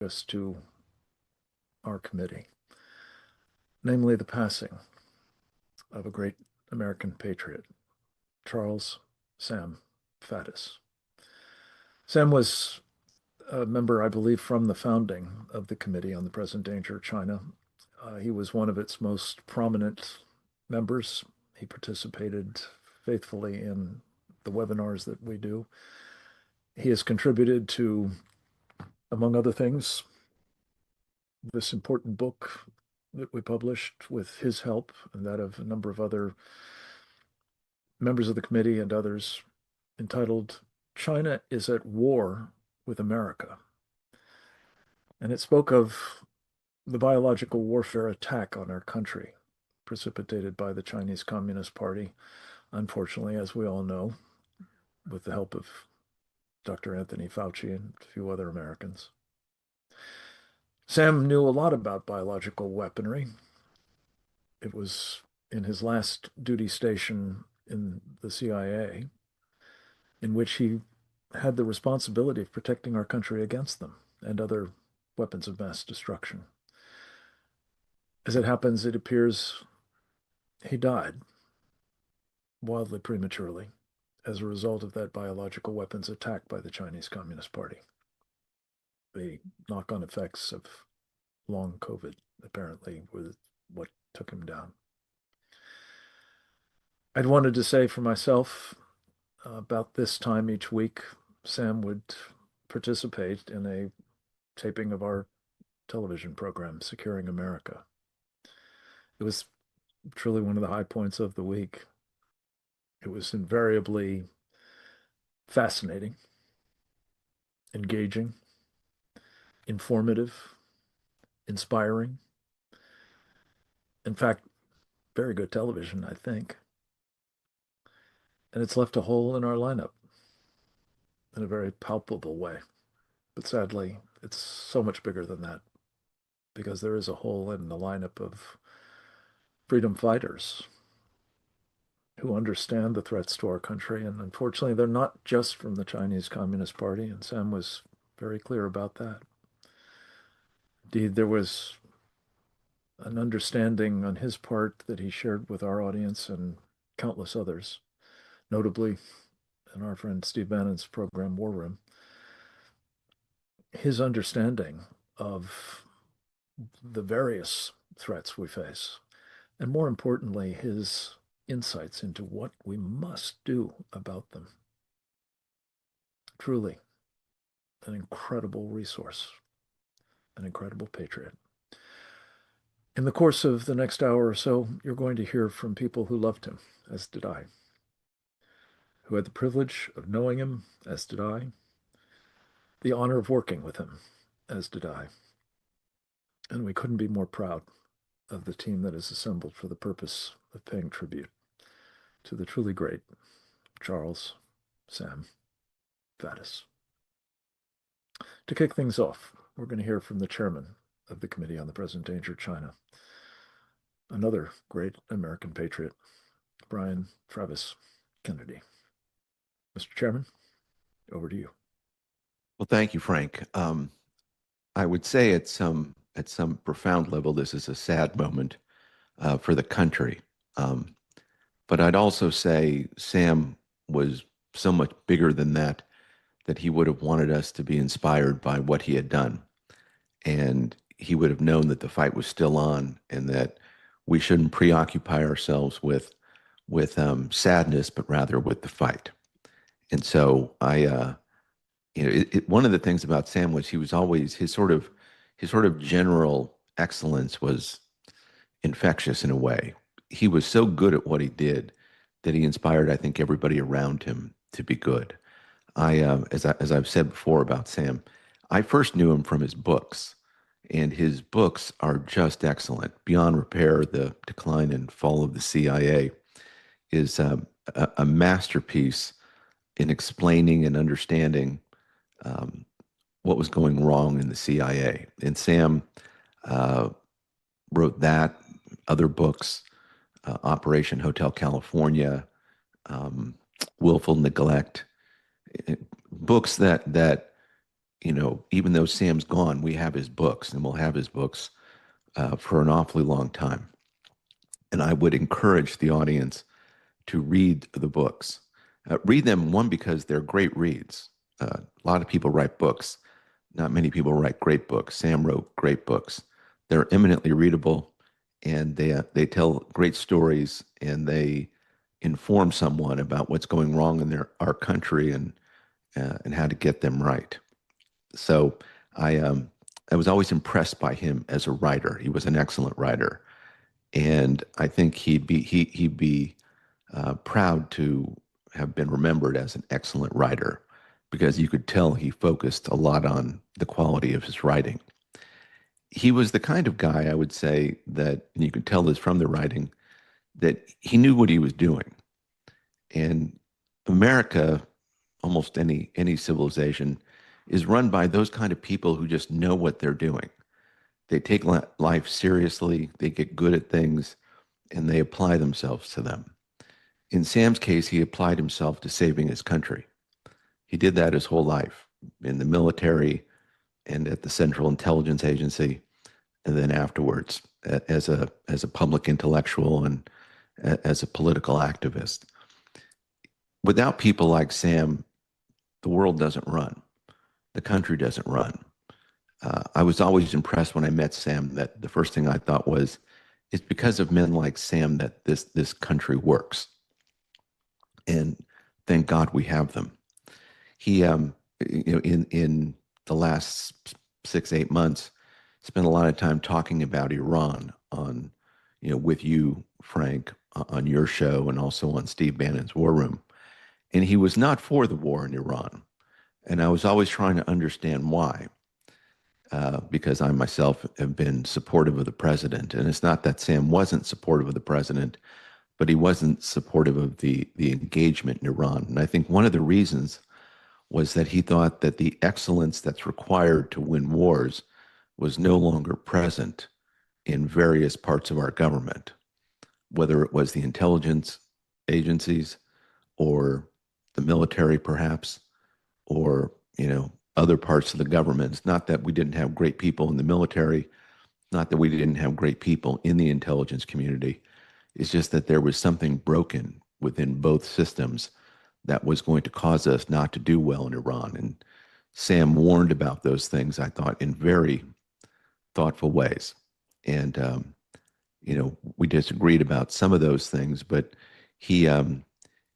us to our committee, namely the passing of a great American patriot, Charles Sam Faddis. Sam was a member, I believe, from the founding of the Committee on the Present Danger of China. He was one of its most prominent members. He participated faithfully in the webinars that we do. He has contributed to, among other things, this important book that we published with his help and that of a number of other members of the committee and others, entitled China is at War with America. And it spoke of the biological warfare attack on our country precipitated by the Chinese Communist Party, unfortunately, as we all know, with the help of Dr. Anthony Fauci and a few other Americans. Sam knew a lot about biological weaponry. It was in his last duty station in the CIA, in which he had the responsibility of protecting our country against them and other weapons of mass destruction. As it happens, it appears he died wildly prematurely as a result of that biological weapons attack by the Chinese Communist Party. The knock-on effects of long COVID, apparently, were what took him down. I'd wanted to say for myself, about this time each week, Sam would participate in a taping of our television program, Securing America. It was truly one of the high points of the week. It was invariably fascinating, engaging, informative, inspiring. In fact, very good television, I think. And it's left a hole in our lineup in a very palpable way. But sadly, it's so much bigger than that, because there is a hole in the lineup of freedom fighters who understand the threats to our country. And unfortunately, they're not just from the Chinese Communist Party, and Sam was very clear about that. Indeed, there was an understanding on his part that he shared with our audience and countless others, notably in our friend Steve Bannon's program, War Room. His understanding of the various threats we face, and more importantly, his insights into what we must do about them. Truly an incredible resource, an incredible patriot. In the course of the next hour or so, you're going to hear from people who loved him, as did I, who had the privilege of knowing him, as did I, the honor of working with him, as did I. And we couldn't be more proud of the team that is assembled for the purpose of paying tribute to the truly great Charles Sam Faddis. To kick things off, we're going to hear from the chairman of the Committee on the Present Danger of China, another great American patriot, Brian Travis Kennedy. Mr. Chairman, over to you. Well, thank you, Frank. I would say at some profound level, this is a sad moment for the country. But I'd also say Sam was so much bigger than that, that he would have wanted us to be inspired by what he had done. And he would have known that the fight was still on and that we shouldn't preoccupy ourselves with sadness, but rather with the fight. And so one of the things about Sam was he was always, his sort of general excellence was infectious in a way. He was so good at what he did that he inspired, I think, everybody around him to be good. As I've said before about Sam, I first knew him from his books, and his books are just excellent. Beyond Repair, The Decline and Fall of the CIA is a masterpiece in explaining and understanding what was going wrong in the CIA. And Sam wrote that, other books, Operation Hotel California, Willful Neglect, books that even though Sam's gone, we have his books, and we'll have his books for an awfully long time. And I would encourage the audience to read the books. Read them, one, because they're great reads. A lot of people write books. Not many people write great books. Sam wrote great books. They're eminently readable, and they tell great stories, and they inform someone about what's going wrong in our country and how to get them right. So I was always impressed by him as a writer. He was an excellent writer, and I think he'd be proud to have been remembered as an excellent writer, because you could tell he focused a lot on the quality of his writing. He was the kind of guy, I would say, that, and you could tell this from the writing, that he knew what he was doing. And America, almost any civilization, is run by those kind of people who just know what they're doing. They take life seriously, they get good at things, and they apply themselves to them. In Sam's case, he applied himself to saving his country. He did that his whole life, in the military and at the Central Intelligence Agency, and then afterwards as a public intellectual and as a political activist. Without people like Sam, the world doesn't run. The country doesn't run. I was always impressed when I met Sam that the first thing I thought was, it's because of men like Sam that this country works. And thank God we have them. He, in the last 6-8 months, spent a lot of time talking about Iran on, with you, Frank, on your show, and also on Steve Bannon's War Room. And he was not for the war in Iran. And I was always trying to understand why, because I myself have been supportive of the president. And it's not that Sam wasn't supportive of the president, but he wasn't supportive of the engagement in Iran. And I think one of the reasons was that he thought that the excellence that's required to win wars was no longer present in various parts of our government, whether it was the intelligence agencies or the military perhaps, or, other parts of the government. It's not that we didn't have great people in the military, not that we didn't have great people in the intelligence community. It's just that there was something broken within both systems that was going to cause us not to do well in Iran. And Sam warned about those things, I thought, in very thoughtful ways. And, we disagreed about some of those things, but he,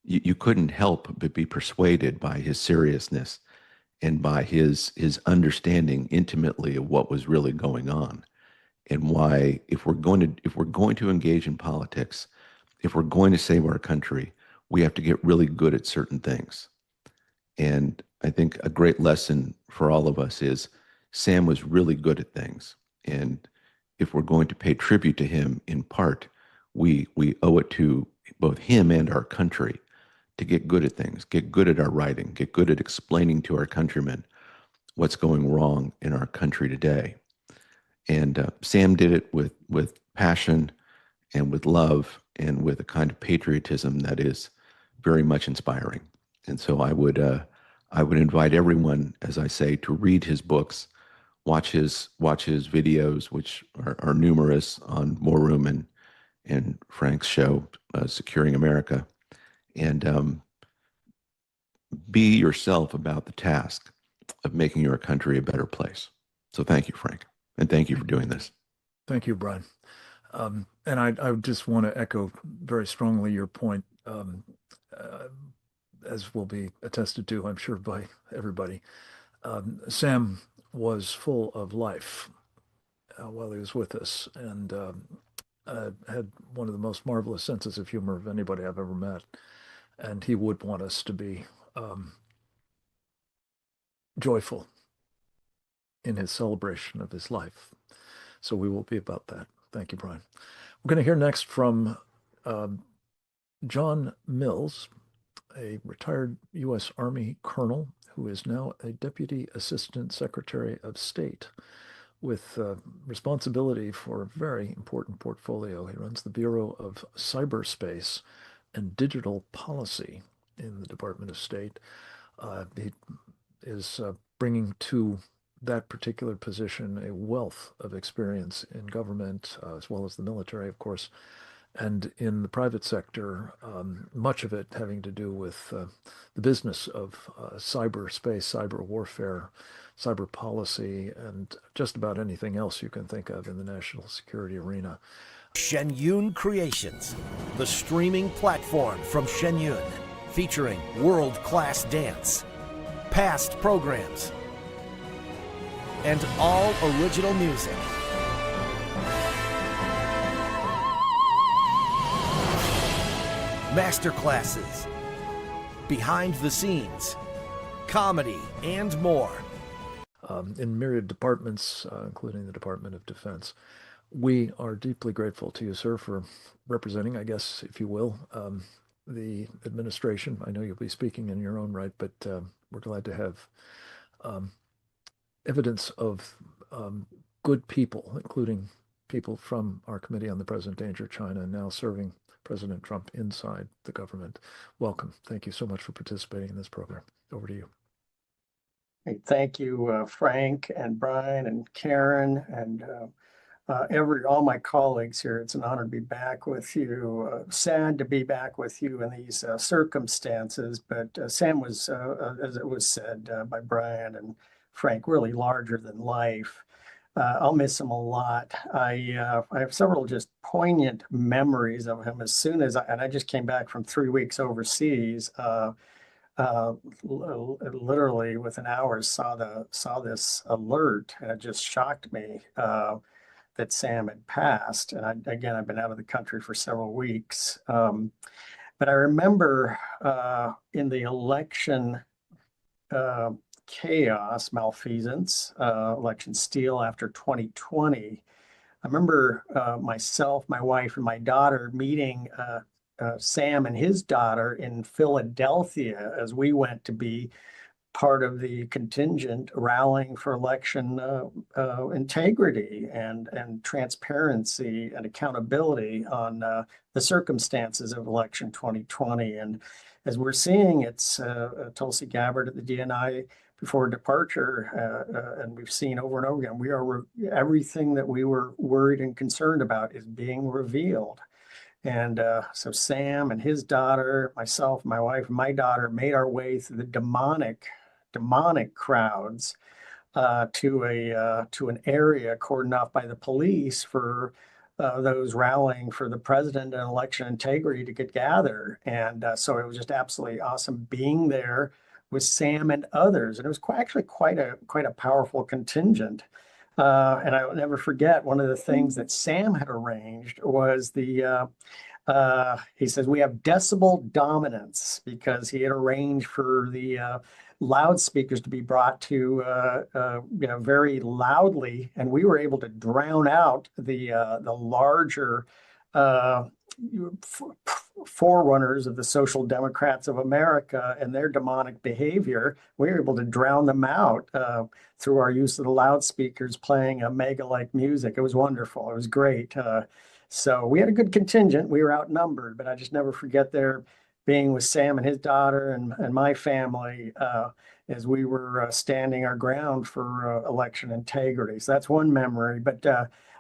you couldn't help but be persuaded by his seriousness and by his understanding intimately of what was really going on, and why, if we're going to engage in politics, if we're going to save our country, we have to get really good at certain things. And I think a great lesson for all of us is Sam was really good at things. And if we're going to pay tribute to him, in part, we owe it to both him and our country to get good at things, get good at our writing, get good at explaining to our countrymen what's going wrong in our country today. And Sam did it with passion and with love and with a kind of patriotism that is very much inspiring. And so I would invite everyone, as I say, to read his books, watch his videos, which are numerous, on War Room and Frank's show, Securing America, and be yourself about the task of making your country a better place. So thank you, Frank, and thank you for doing this. Thank you, Brian. And I just want to echo very strongly your point, as will be attested to, I'm sure, by everybody. Sam was full of life while he was with us, and had one of the most marvelous senses of humor of anybody I've ever met. And he would want us to be joyful in his celebration of his life. So we will be about that. Thank you, Brian. We're going to hear next from John Mills, a retired U.S. Army colonel who is now a Deputy Assistant Secretary of State with responsibility for a very important portfolio. He runs the Bureau of Cyberspace and Digital Policy in the Department of State. He is bringing to that particular position a wealth of experience in government, as well as the military, of course, and in the private sector, much of it having to do with the business of cyberspace, cyber warfare, cyber policy, and just about anything else you can think of in the national security arena. Shenyun Creations, the streaming platform from Shenyun, featuring world-class dance, past programs, and all original music. Masterclasses, behind the scenes, comedy, and more. In myriad departments, including the Department of Defense. We are deeply grateful to you, sir, for representing, I guess, if you will, the administration. I know you'll be speaking in your own right, but we're glad to have evidence of good people, including people from our Committee on the Present Danger of China, now serving President Trump inside the government. Welcome. Thank you so much for participating in this program. Over to you. Hey, thank you, Frank and Brian and Karen and all my colleagues here. It's an honor to be back with you. Sad to be back with you in these circumstances, but Sam was, as it was said by Brian and Frank, really larger than life. I'll miss him a lot. I have several just poignant memories of him as soon as I just came back from 3 weeks overseas. Literally within hours saw this alert, and it just shocked me that Sam had passed. And I've been out of the country for several weeks. But I remember in the election chaos, malfeasance, election steal after 2020, I remember myself, my wife, and my daughter meeting Sam and his daughter in Philadelphia as we went to be part of the contingent rallying for election integrity and transparency and accountability on the circumstances of election 2020. And as we're seeing, it's Tulsi Gabbard at the DNI before departure, and we've seen over and over again, everything that we were worried and concerned about is being revealed. And so Sam and his daughter, myself, my wife, and my daughter made our way through the demonic crowds to an area cordoned off by the police for those rallying for the president and election integrity to get gather. And so it was just absolutely awesome being there with Sam and others. And it was actually quite a powerful contingent. And I will never forget, one of the things that Sam had arranged was he says, we have decibel dominance, because he had arranged for the loudspeakers to be brought to very loudly, and we were able to drown out the larger forerunners of the Social Democrats of America and their demonic behavior. We were able to drown them out through our use of the loudspeakers playing mega-like music. It was wonderful. It was great. So we had a good contingent. We were outnumbered, but I just never forget there being with Sam and his daughter and my family as we were standing our ground for election integrity. So that's one memory. But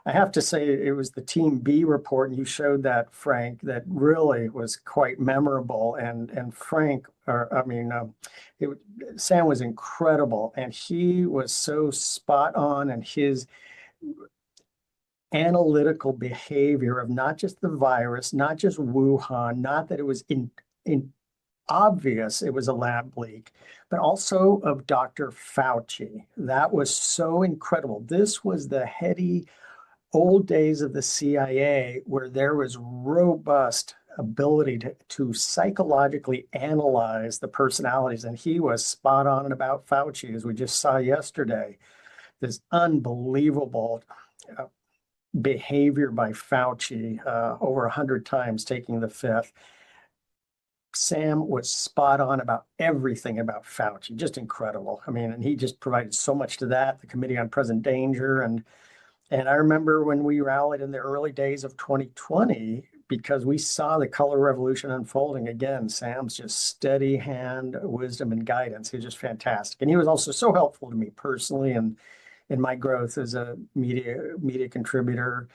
I have to say, it was the Team B report, and you showed that, Frank, that really was quite memorable. And Frank, Sam was incredible, and he was so spot on, and his analytical behavior of not just the virus, not just Wuhan, not that it was obvious it was a lab leak, but also of Dr. Fauci. That was so incredible. This was the heady old days of the CIA, where there was robust ability to psychologically analyze the personalities. And he was spot on about Fauci, as we just saw yesterday. This unbelievable behavior by Fauci, over 100 times taking the fifth. Sam was spot on about everything about Fauci, just incredible. I mean, and he just provided so much to that, the Committee on Present Danger. And I remember when we rallied in the early days of 2020, because we saw the color revolution unfolding again. Sam's just steady hand, wisdom, and guidance. He was just fantastic. And he was also so helpful to me personally and in my growth as a media contributor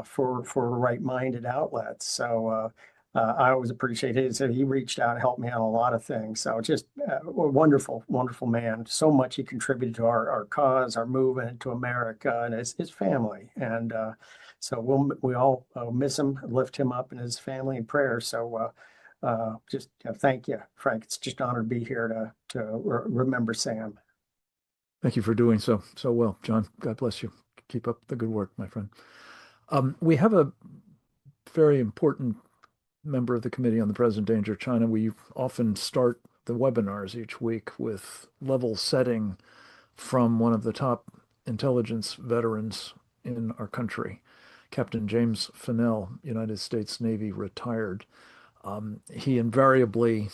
for right-minded outlets. So I always appreciate his. He reached out and helped me on a lot of things. So just a wonderful, wonderful man. So much he contributed to our cause, our movement, to America, and his family. And so we all miss him, lift him up and his family in prayer. So just thank you, Frank. It's just an honor to be here to remember Sam. Thank you for doing so well, John. God bless you. Keep up the good work, my friend. We have a very important member of the Committee on the Present Danger of China. We often start the webinars each week with level setting from one of the top intelligence veterans in our country, Captain James Fennell, United States Navy, retired. He invariably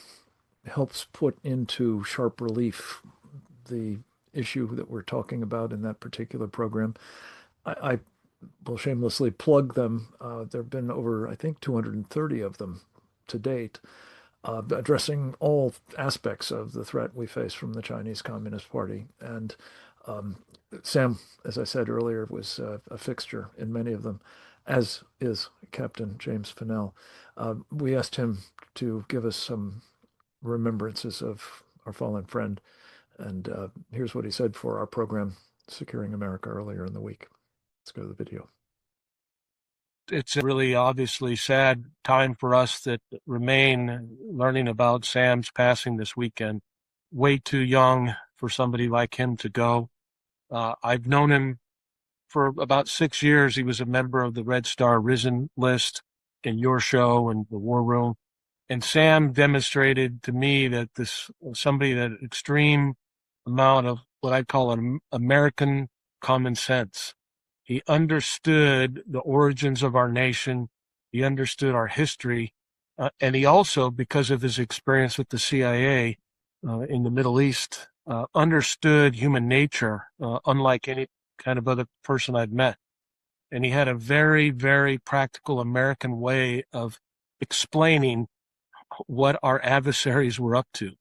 helps put into sharp relief the issue that we're talking about in that particular program. I will shamelessly plug them. There have been over, I think, 230 of them to date, addressing all aspects of the threat we face from the Chinese Communist Party. And Sam, as I said earlier, was a fixture in many of them, as is Captain James Fennell. We asked him to give us some remembrances of our fallen friend. And here's what he said for our program, Securing America, earlier in the week. Let's go to the video. It's a really obviously sad time for us that remain learning about Sam's passing this weekend. Way too young for somebody like him to go. I've known him for about 6 years. He was a member of the Red Star Risen list in your show and the War Room. And Sam demonstrated to me that somebody that extreme amount of what I call an American common sense. He understood the origins of our nation. He understood our history. And he also, because of his experience with the CIA in the Middle East, understood human nature, unlike any kind of other person I've met. And he had a very, very practical American way of explaining what our adversaries were up to.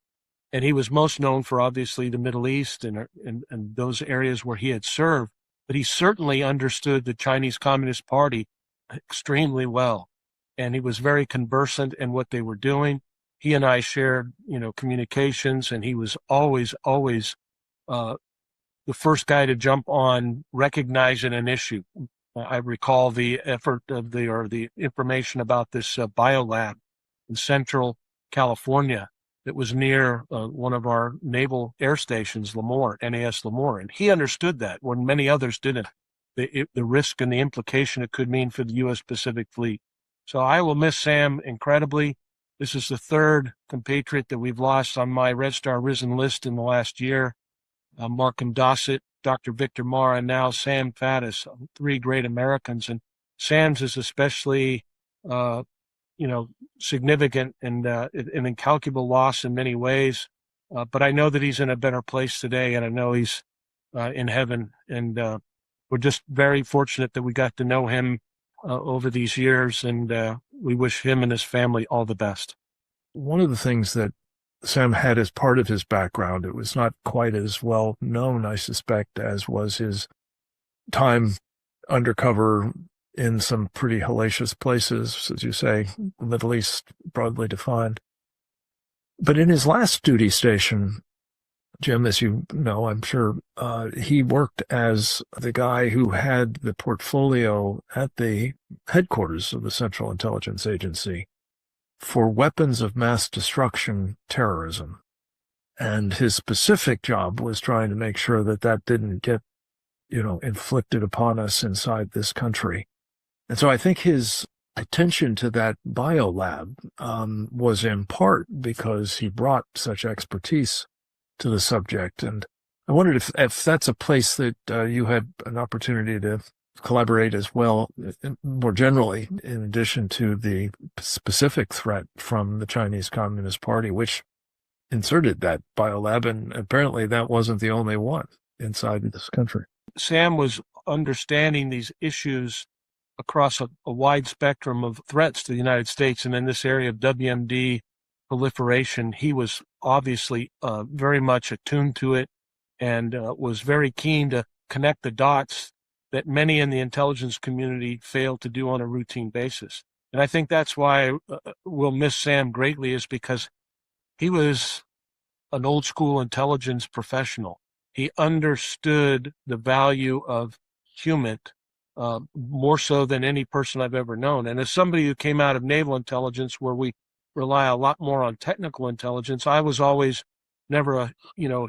And he was most known for, obviously, the Middle East and those areas where he had served. But he certainly understood the Chinese Communist Party extremely well. And he was very conversant in what they were doing. He and I shared, communications, and he was always the first guy to jump on recognizing an issue. I recall the effort of the information about this biolab in Central California that was near one of our naval air stations, Lemoore, NAS Lemoore. And he understood that when many others didn't, the risk and the implication it could mean for the U.S. Pacific Fleet. So I will miss Sam incredibly. This is the third compatriot that we've lost on my Red Star Risen list in the last year. Markham Dossett, Dr. Victor Marr, and now Sam Faddis, three great Americans. And Sam's is especially significant and an incalculable loss in many ways. But I know that he's in a better place today, and I know he's in heaven. And we're just very fortunate that we got to know him over these years, and we wish him and his family all the best. One of the things that Sam had as part of his background, it was not quite as well known, I suspect, as was his time undercover in some pretty hellacious places, as you say, the Middle East broadly defined. But in his last duty station, Jim, as you know, I'm sure, he worked as the guy who had the portfolio at the headquarters of the Central Intelligence Agency for weapons of mass destruction terrorism. And his specific job was trying to make sure that that didn't get, inflicted upon us inside this country. And so I think his attention to that biolab was in part because he brought such expertise to the subject. And I wondered if that's a place that you had an opportunity to collaborate as well, more generally, in addition to the specific threat from the Chinese Communist Party, which inserted that biolab, and apparently that wasn't the only one inside this country. Sam was understanding these issues across a wide spectrum of threats to the United States. And in this area of WMD proliferation, he was obviously very much attuned to it and was very keen to connect the dots that many in the intelligence community fail to do on a routine basis. And I think that's why we'll miss Sam greatly, is because he was an old school intelligence professional. He understood the value of human more so than any person I've ever known. And as somebody who came out of naval intelligence, where we rely a lot more on technical intelligence, I was always never a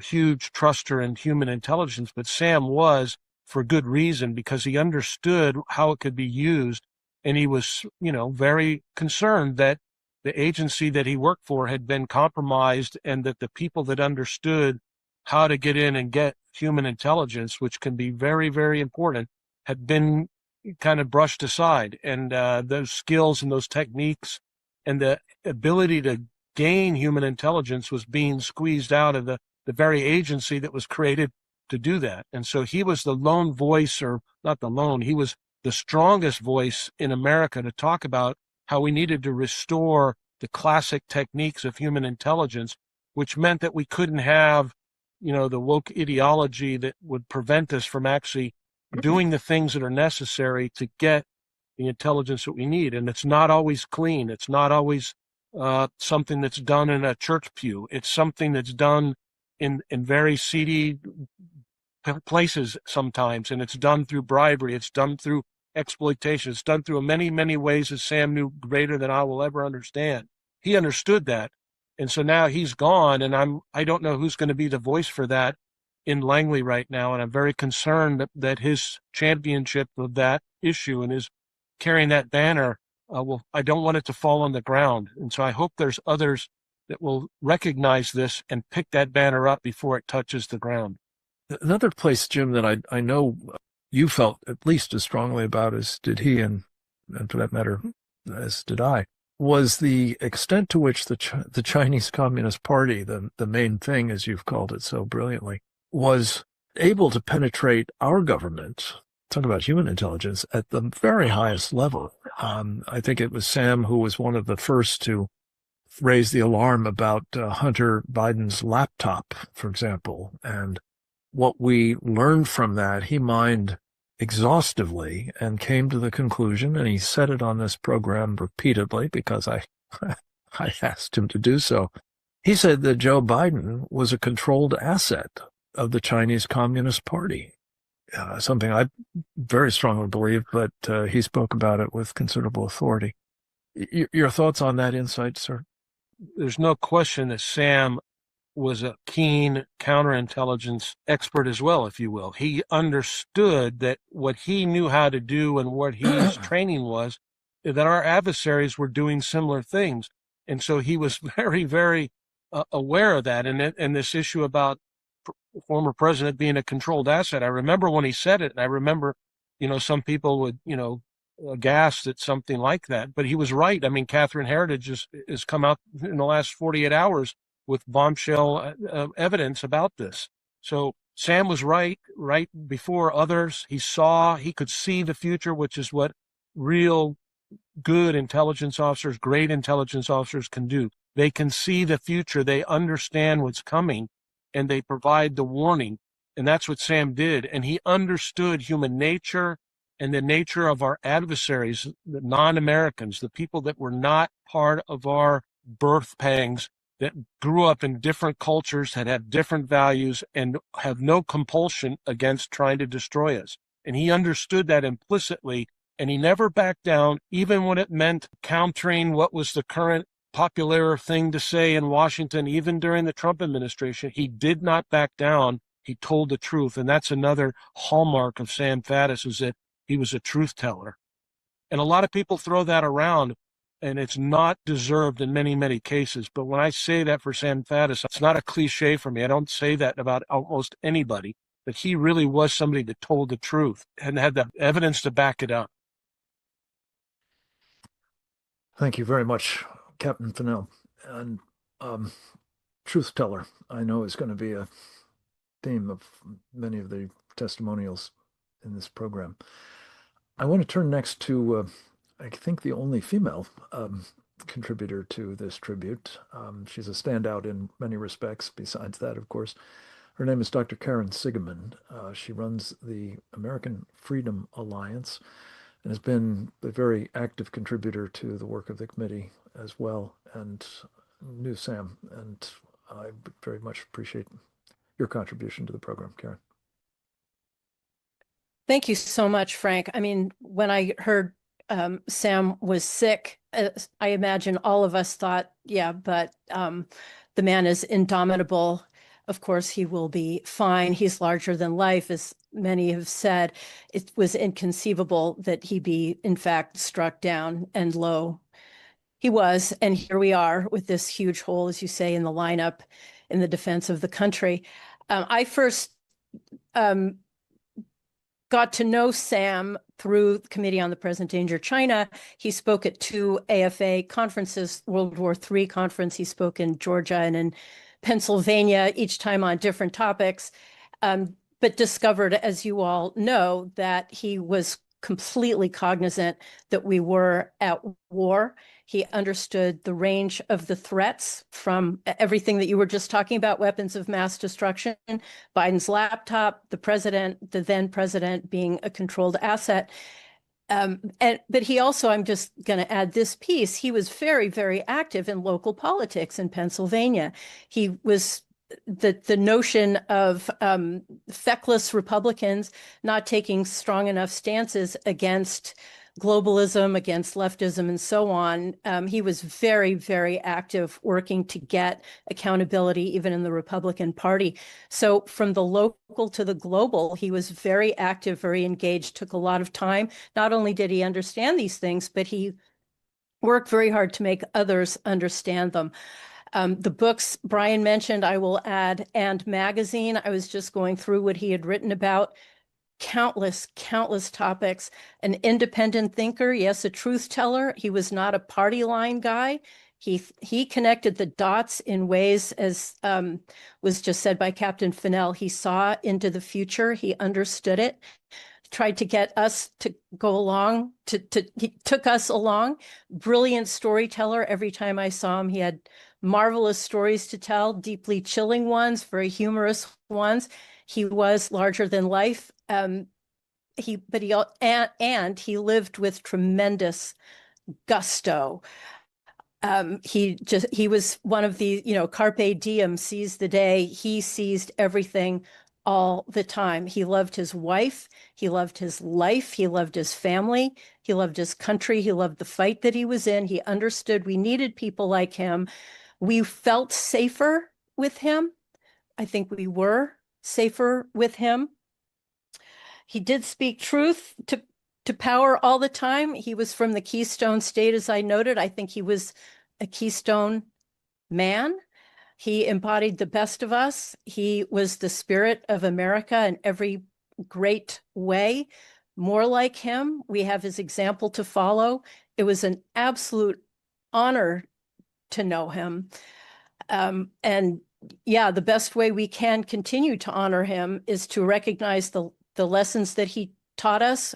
huge truster in human intelligence, but Sam was, for good reason, because he understood how it could be used. And he was, very concerned that the agency that he worked for had been compromised, and that the people that understood how to get in and get human intelligence, which can be very, very important, had been kind of brushed aside. And those skills and those techniques and the ability to gain human intelligence was being squeezed out of the very agency that was created to do that. And so he was the lone voice, or not the lone, he was the strongest voice in America to talk about how we needed to restore the classic techniques of human intelligence, which meant that we couldn't have, the woke ideology that would prevent us from actually doing the things that are necessary to get the intelligence that we need. And it's not always clean. It's not always something that's done in a church pew. It's something that's done in very seedy places sometimes, and it's done through bribery. It's done through exploitation. It's done through many, many ways that Sam knew greater than I will ever understand. He understood that. And so now he's gone, and I don't know who's going to be the voice for that in Langley right now. And I'm very concerned that his championship of that issue and his carrying that banner, I don't want it to fall on the ground. And so I hope there's others that will recognize this and pick that banner up before it touches the ground. Another place, Jim, that I know you felt at least as strongly about as did he, and for that matter, as did I, was the extent to which the Chinese Communist Party, the main thing, as you've called it so brilliantly, was able to penetrate our government, talk about human intelligence, at the very highest level. I think it was Sam who was one of the first to raise the alarm about Hunter Biden's laptop, for example, and what we learned from that. He mined exhaustively and came to the conclusion, and he said it on this program repeatedly because I asked him to do so. He said that Joe Biden was a controlled asset of the Chinese Communist Party, something I very strongly believe, but he spoke about it with considerable authority. Your thoughts on that insight, sir? There's no question that Sam was a keen counterintelligence expert as well, if you will. He understood that what he knew how to do and what his training was, that our adversaries were doing similar things. And so he was very, very aware of that. And this issue about former president being a controlled asset, I remember when he said it, and I remember, some people would, aghast at something like that. But he was right. I mean, Catherine Heritage has come out in the last 48 hours with bombshell evidence about this. So Sam was right before others. He could see the future, which is what real good intelligence officers, great intelligence officers can do. They can see the future. They understand what's coming, and they provide the warning. And that's what Sam did. And he understood human nature and the nature of our adversaries, the non-Americans, the people that were not part of our birth pangs, that grew up in different cultures, that have different values, and have no compulsion against trying to destroy us. And he understood that implicitly, and he never backed down, even when it meant countering what was the current popular thing to say in Washington, even during the Trump administration. He did not back down. He told the truth. And that's another hallmark of Sam Faddis, is that he was a truth teller. And a lot of people throw that around, and it's not deserved in many, many cases. But when I say that for Sam Faddis, it's not a cliche for me. I don't say that about almost anybody, but he really was somebody that told the truth and had the evidence to back it up. Thank you very much, Captain Fennell. And truth teller, I know, is going to be a theme of many of the testimonials in this program. I want to turn next to, I think, the only female contributor to this tribute. She's a standout in many respects, besides that, of course. Her name is Dr. Karen Sigeman. She runs the American Freedom Alliance and has been a very active contributor to the work of the committee as well, and knew Sam, and I very much appreciate your contribution to the program, Karen. Thank you so much, Frank. I mean, when I heard Sam was sick, I imagine all of us thought, yeah, but the man is indomitable. Of course, he will be fine. He's larger than life, as many have said. It was inconceivable that he be, in fact, struck down, and lo, he was. And here we are with this huge hole, as you say, in the lineup in the defense of the country. I first got to know Sam through the Committee on the Present Danger China. He spoke at 2 AFA conferences, World War III conference. He spoke in Georgia and in Pennsylvania, each time on different topics, but discovered, as you all know, that he was completely cognizant that we were at war. He understood the range of the threats, from everything that you were just talking about, weapons of mass destruction, Biden's laptop, the then president being a controlled asset. But he also, I'm just going to add this piece, he was very, very active in local politics in Pennsylvania. He was the notion of feckless Republicans not taking strong enough stances against globalism, against leftism, and so on. He was very, very active working to get accountability, even in the Republican Party. So from the local to the global, he was very active, very engaged, took a lot of time. Not only did he understand these things, but he worked very hard to make others understand them. The books Brian mentioned, I will add, and magazine. I was just going through what he had written about. Countless topics. An independent thinker, yes, a truth teller. He was not a party line guy. He connected the dots in ways, as was just said by Captain Fennell. He saw into the future. He understood it. Tried to get us to go along. He took us along. Brilliant storyteller. Every time I saw him, he had marvelous stories to tell, deeply chilling ones, very humorous ones. He was larger than life. He lived with tremendous gusto. He was one of the, carpe diem, seize the day. He seized everything all the time. He loved his wife. He loved his life. He loved his family. He loved his country. He loved the fight that he was in. He understood we needed people like him. We felt safer with him. I think we were safer with him. He did speak truth to power all the time. He was from the Keystone State, as I noted. I think he was a Keystone man. He embodied the best of us. He was the spirit of America in every great way. More like him, we have his example to follow. It was an absolute honor to know him. And yeah, the best way we can continue to honor him is to recognize the lessons that he taught us,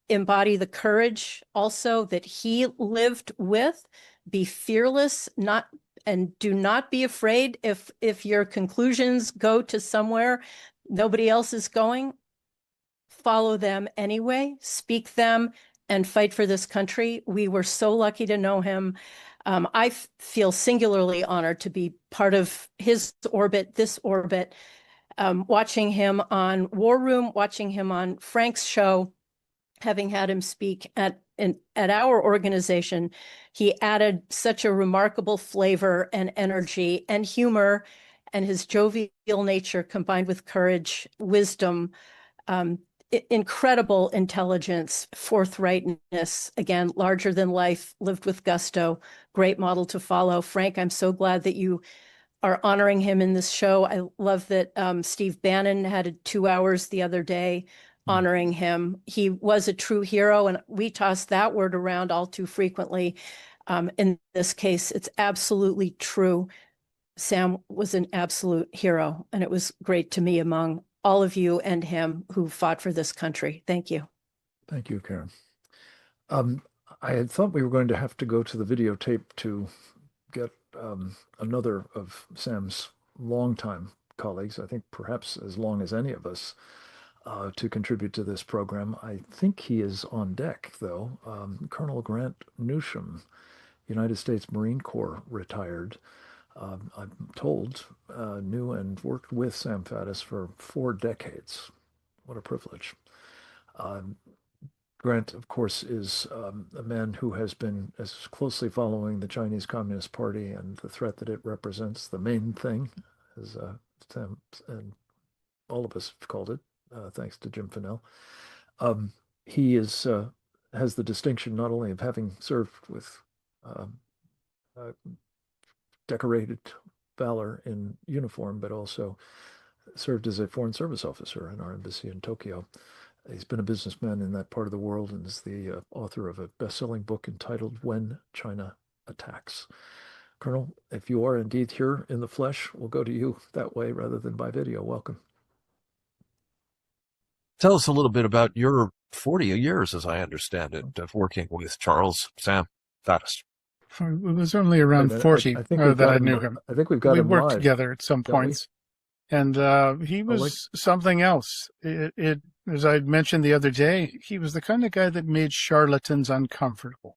embody the courage also that he lived with, be fearless, and do not be afraid if your conclusions go to somewhere nobody else is going. Follow them anyway, speak them, and fight for this country. We were so lucky to know him. I feel singularly honored to be part of his orbit, this orbit, watching him on War Room, watching him on Frank's show, having had him speak at our organization. He added such a remarkable flavor and energy and humor, and his jovial nature combined with courage, wisdom, incredible intelligence, forthrightness, again, larger than life, lived with gusto, great model to follow. Frank, I'm so glad that you are honoring him in this show. I love that Steve Bannon had 2 hours the other day honoring him. He was a true hero, and we toss that word around all too frequently. In this case, it's absolutely true. Sam was an absolute hero, and it was great to me among all of you and him who fought for this country. Thank you. Thank you, Karen. I had thought we were going to have to go to the videotape to get another of Sam's longtime colleagues, I think perhaps as long as any of us, to contribute to this program. I think he is on deck, though. Colonel Grant Newsham, United States Marine Corps retired. I'm told, knew and worked with Sam Faddis for 4 decades. What a privilege. Grant, of course, is a man who has been as closely following the Chinese Communist Party and the threat that it represents, the main thing, as Sam and all of us have called it, thanks to Jim Fennell. He has the distinction not only of having served with decorated valor in uniform, but also served as a foreign service officer in our embassy in Tokyo. He's been a businessman in that part of the world and is the author of a best-selling book entitled When China Attacks. Colonel, if you are indeed here in the flesh, we'll go to you that way rather than by video. Welcome. Tell us a little bit about your 40 years, as I understand it, of working with Charles Sam Faddis. It was only around 40 I think that I knew him. I think we've got we him worked live, together at some points. And he was something else. As I mentioned the other day, he was the kind of guy that made charlatans uncomfortable.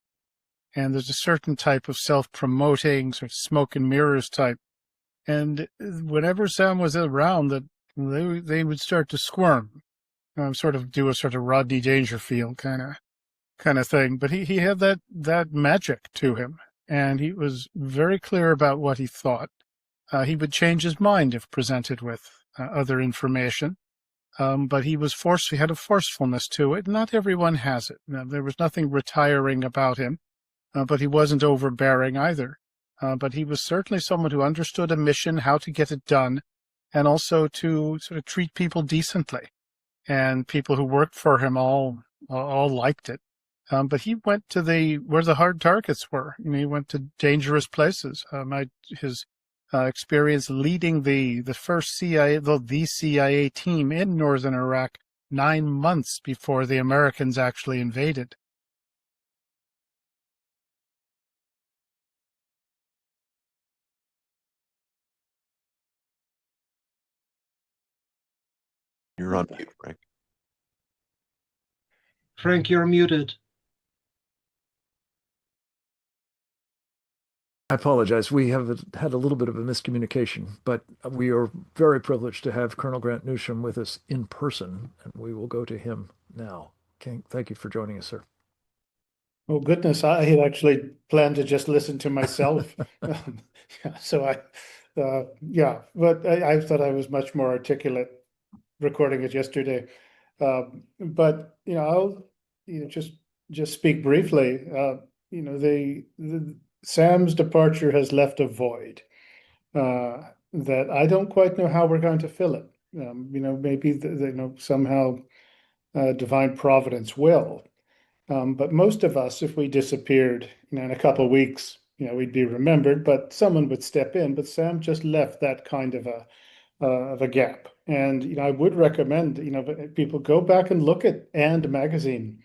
And there's a certain type of self-promoting, sort of smoke and mirrors type. And whenever Sam was around, that they would start to squirm, sort of do a sort of Rodney Dangerfield kind of thing. But he had that magic to him, and he was very clear about what he thought. He would change his mind if presented with other information, but he had a forcefulness to it. Not everyone has it. There was nothing retiring about him, but he wasn't overbearing either. But he was certainly someone who understood a mission, how to get it done, and also to sort of treat people decently. And people who worked for him all liked it. But he went to where the hard targets were. He went to dangerous places. His experience leading the first the CIA team in northern Iraq 9 months before the Americans actually invaded. You're on mute, Frank. Frank, you're muted. I apologize. We have had a little bit of a miscommunication, but we are very privileged to have Colonel Grant Newsham with us in person, and we will go to him now. Thank you for joining us, sir. Oh, goodness. I had actually planned to just listen to myself. But I thought I was much more articulate recording it yesterday. But, I'll just speak briefly. Sam's departure has left a void that I don't quite know how we're going to fill it. Maybe somehow divine providence will. But most of us, if we disappeared, in a couple of weeks, we'd be remembered, but someone would step in. But Sam just left that kind of a gap. And I would recommend people go back and look at And magazine.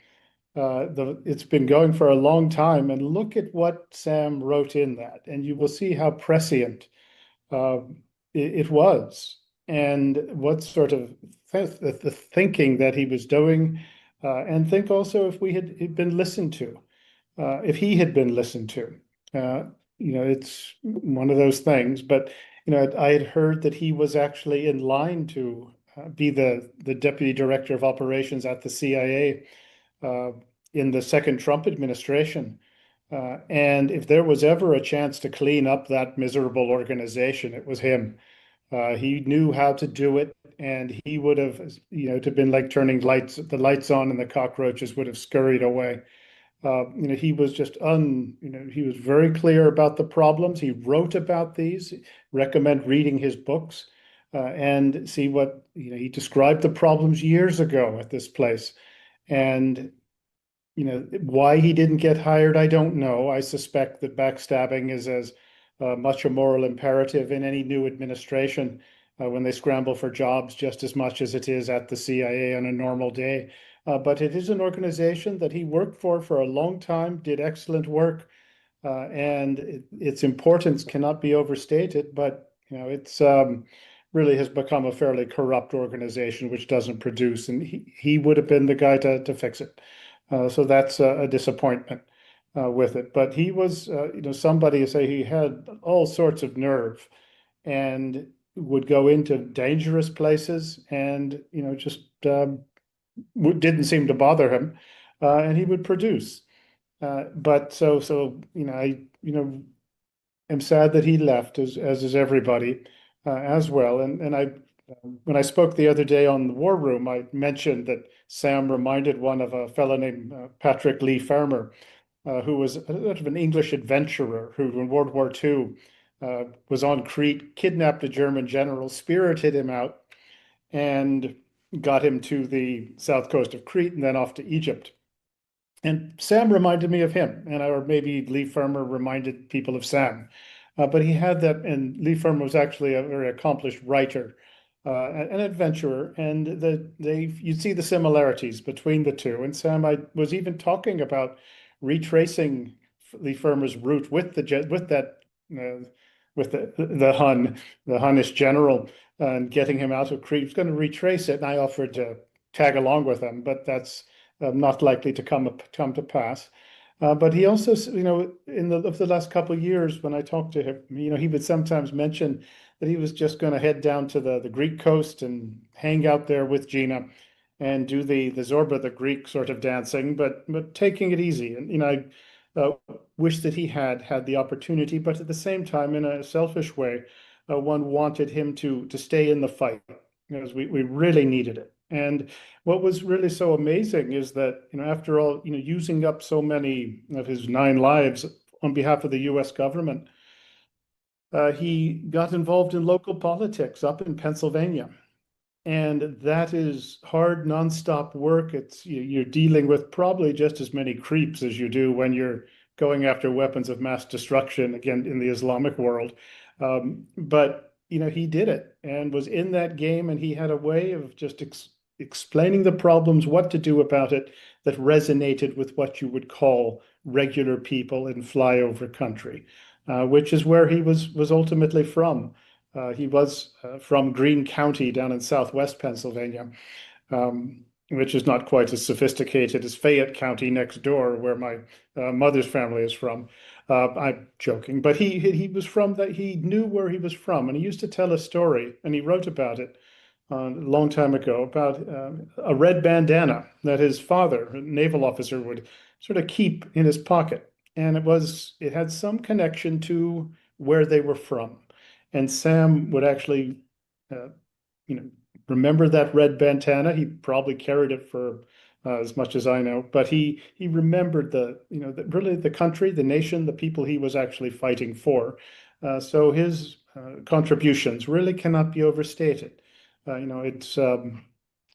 It's been going for a long time, and look at what Sam wrote in that, and you will see how prescient it was, and what sort of the thinking that he was doing, and think also if we had been listened to, if he had been listened to. It's one of those things, but I had heard that he was actually in line to be the deputy director of operations at the CIA in the second Trump administration. And if there was ever a chance to clean up that miserable organization, it was him. He knew how to do it, and he would have, to have been like turning the lights on and the cockroaches would have scurried away. He was just he was very clear about the problems. He wrote about these. Recommend reading his books and see what, he described the problems years ago at this place. And why he didn't get hired, I don't know. I suspect that backstabbing is as much a moral imperative in any new administration when they scramble for jobs, just as much as it is at the CIA on a normal day. but it is an organization that he worked for a long time, did excellent work, and its importance cannot be overstated. But it's really has become a fairly corrupt organization which doesn't produce, and he would have been the guy to fix it. So that's a disappointment with it. But he was, somebody say he had all sorts of nerve, and would go into dangerous places, and just didn't seem to bother him, and he would produce. But so I am sad that he left, as is everybody, as well. And I when I spoke the other day on the War Room, I mentioned that Sam reminded one of a fellow named Patrick Lee Farmer, who was sort of an English adventurer who, in World War II, was on Crete, kidnapped a German general, spirited him out, and got him to the south coast of Crete and then off to Egypt. And Sam reminded me of him, or maybe Lee Farmer reminded people of Sam. But he had that, and Lee Farmer was actually a very accomplished writer, an adventurer, and you'd see the similarities between the two. And Sam, I was even talking about retracing Lee Farmer's route with the Hunnish general, and getting him out of Crete. He was going to retrace it, and I offered to tag along with him, but that's not likely to come to pass. But he also, of the last couple of years, when I talked to him, he would sometimes mention that he was just going to head down to the Greek coast and hang out there with Gina and do the Zorba, the Greek sort of dancing, but taking it easy. And I wish that he had the opportunity, but at the same time, in a selfish way, one wanted him to stay in the fight, because we really needed it. And what was really so amazing is that, after all, using up so many of his 9 lives on behalf of the U.S. government, he got involved in local politics up in Pennsylvania. And that is hard, nonstop work. You're dealing with probably just as many creeps as you do when you're going after weapons of mass destruction, again, in the Islamic world. But he did it and was in that game, and he had a way of just explaining the problems, what to do about it, that resonated with what you would call regular people in flyover country, which is where he was ultimately from. He was from Greene County down in southwest Pennsylvania, which is not quite as sophisticated as Fayette County next door, where my mother's family is from. I'm joking, but he was from that. He knew where he was from, and he used to tell a story, and he wrote about it a long time ago, about a red bandana that his father, a naval officer, would sort of keep in his pocket, and it had some connection to where they were from. And Sam would actually, remember that red bandana. He probably carried it for as much as I know, but he remembered really the country, the nation, the people he was actually fighting for. So his contributions really cannot be overstated. It's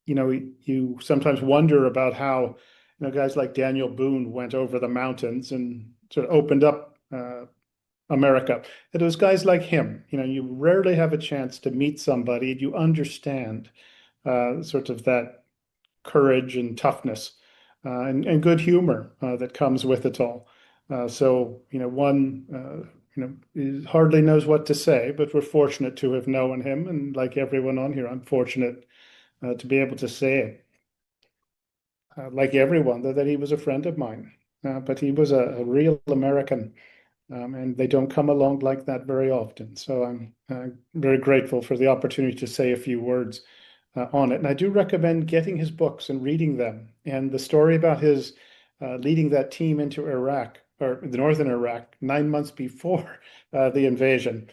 you sometimes wonder about how guys like Daniel Boone went over the mountains and sort of opened up America. It was guys like him. You rarely have a chance to meet somebody and you understand sort of that courage and toughness and good humor that comes with it all. So one hardly knows what to say, but we're fortunate to have known him, and like everyone on here, I'm fortunate to be able to say it. Like everyone, that he was a friend of mine, but he was a real American. And they don't come along like that very often. So I'm very grateful for the opportunity to say a few words on it. And I do recommend getting his books and reading them. And the story about his leading that team into Iraq, or the northern Iraq, 9 months before the invasion,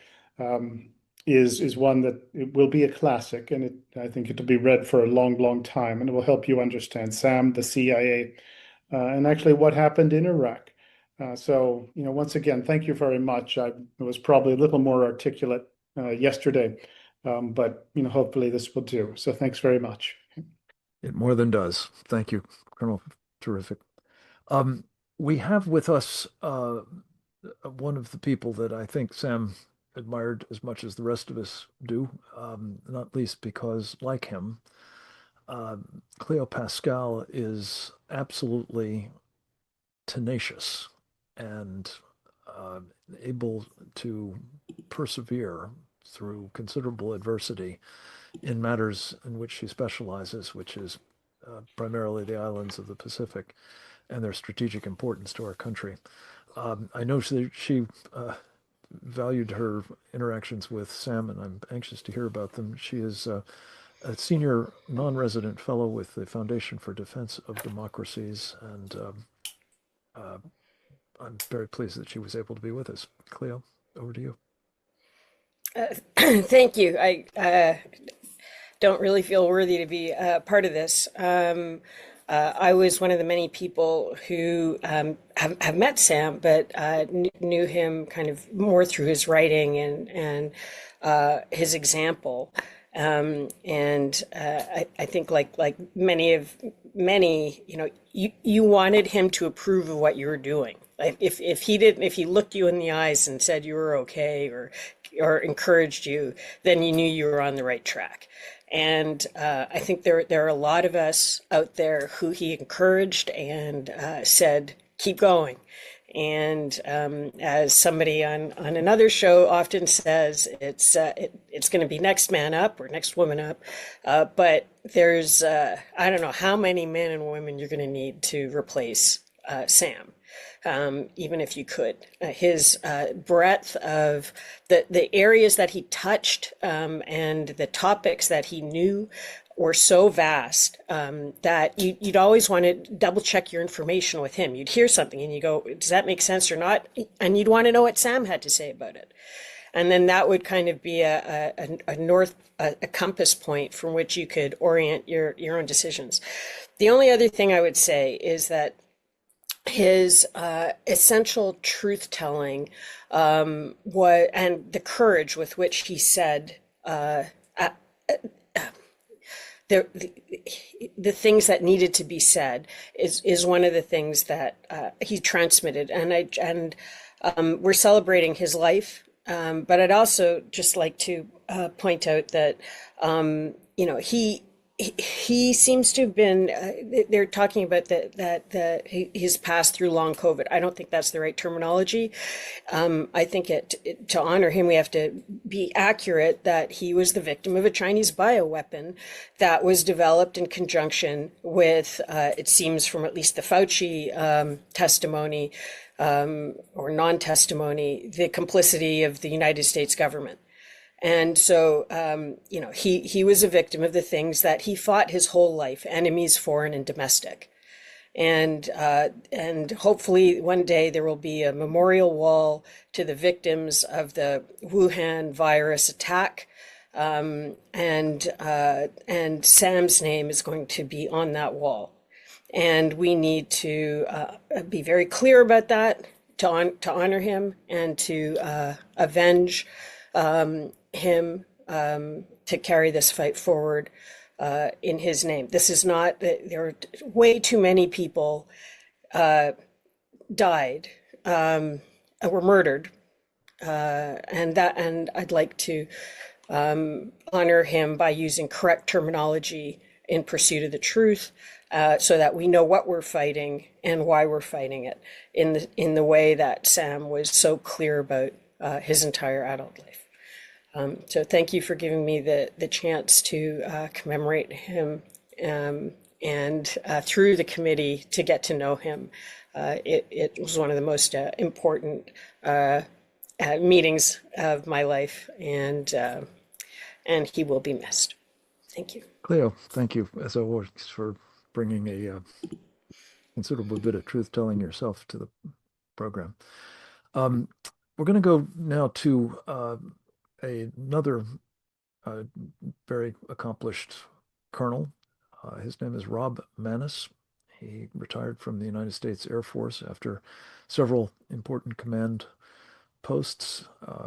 is one that it will be a classic. And I think it'll be read for a long, long time. And it will help you understand Sam, the CIA, and actually what happened in Iraq. So, once again, thank you very much. I was probably a little more articulate yesterday, but, hopefully this will do. So thanks very much. It more than does. Thank you, Colonel. Terrific. We have with us one of the people that I think Sam admired as much as the rest of us do, not least because, like him, Cleo Pascal is absolutely tenacious and able to persevere through considerable adversity in matters in which she specializes, which is primarily the islands of the Pacific and their strategic importance to our country. I know she valued her interactions with Sam, and I'm anxious to hear about them. She is a senior non-resident fellow with the Foundation for Defense of Democracies, and I'm very pleased that she was able to be with us. Cleo, over to you. Thank you. I don't really feel worthy to be part of this. I was one of the many people who have met Sam, but knew him kind of more through his writing and his example. I think like many, you wanted him to approve of what you were doing. If he looked you in the eyes and said you were okay or encouraged you, then you knew you were on the right track. And I think there are a lot of us out there who he encouraged and said, keep going. And as somebody on another show often says, it's going to be next man up or next woman up. But there's, I don't know how many men and women you're going to need to replace Sam. Even if you could. His breadth of the areas that he touched and the topics that he knew were so vast that you'd always want to double check your information with him. You'd hear something and you go, does that make sense or not? And you'd want to know what Sam had to say about it. And then that would kind of be a compass point from which you could orient your own decisions. The only other thing I would say is that his essential truth-telling and the courage with which he said the things that needed to be said is one of the things that he transmitted. And we're celebrating his life, but I'd also just like to point out that he seems to have been, they're talking about that he's passed through long COVID. I don't think that's the right terminology. I think to honor him, we have to be accurate that he was the victim of a Chinese bioweapon that was developed in conjunction with, it seems from at least the Fauci testimony or non-testimony, the complicity of the United States government. And so, he was a victim of the things that he fought his whole life, enemies, foreign and domestic. And hopefully one day there will be a memorial wall to the victims of the Wuhan virus attack. And Sam's name is going to be on that wall. And we need to be very clear about that, to honor him and to avenge him to carry this fight forward in his name. This is not, there are way too many people died, were murdered, and I'd like to honor him by using correct terminology in pursuit of the truth, so that we know what we're fighting and why we're fighting it in the way that Sam was so clear about his entire adult life. So thank you for giving me the chance to commemorate him and through the committee to get to know him. It was one of the most important meetings of my life, and he will be missed. Thank you. Cleo, thank you as always for bringing a considerable bit of truth-telling yourself to the program. We're going to go now to another very accomplished colonel. His name is Rob Maness. He retired from the United States Air Force after several important command posts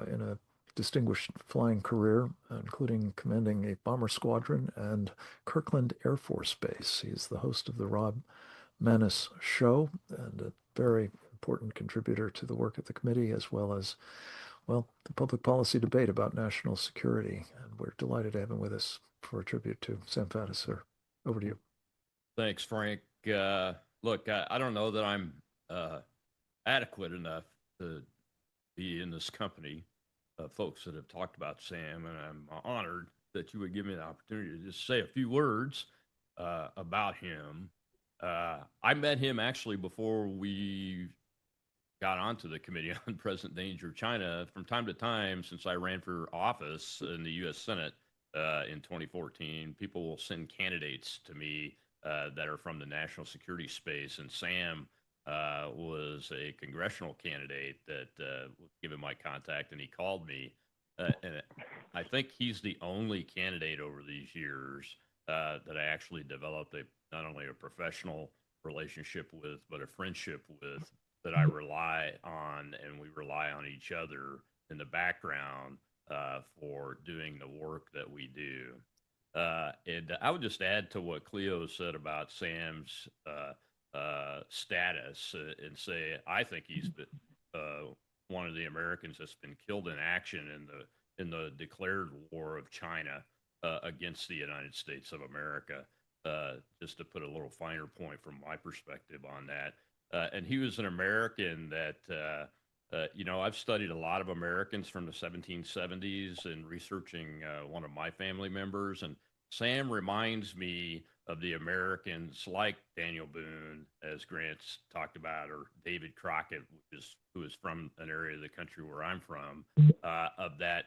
in a distinguished flying career, including commanding a bomber squadron and Kirkland Air Force Base. He's the host of the Rob Maness Show and a very important contributor to the work at the committee, as well as, well, the public policy debate about national security. And we're delighted to have him with us for a tribute to Sam Faddis, sir. Over to you. Thanks, Frank. Look, I don't know that I'm adequate enough to be in this company of folks that have talked about Sam, and I'm honored that you would give me the opportunity to just say a few words about him. I met him actually before we got onto the Committee on Present Danger China. From time to time, since I ran for office in the U.S. Senate in 2014, people will send candidates to me that are from the national security space, and Sam was a congressional candidate that was given my contact, and he called me. And I think he's the only candidate over these years that I actually developed not only a professional relationship with, but a friendship with, that I rely on, and we rely on each other in the background for doing the work that we do. And I would just add to what Cleo said about Sam's status and say, I think he's been one of the Americans that's been killed in action in the declared war of China against the United States of America. Just to put a little finer point from my perspective on that. And he was an American that, I've studied a lot of Americans from the 1770s and researching one of my family members. And Sam reminds me of the Americans like Daniel Boone, as Grant's talked about, or David Crockett, who is from an area of the country where I'm from, of that.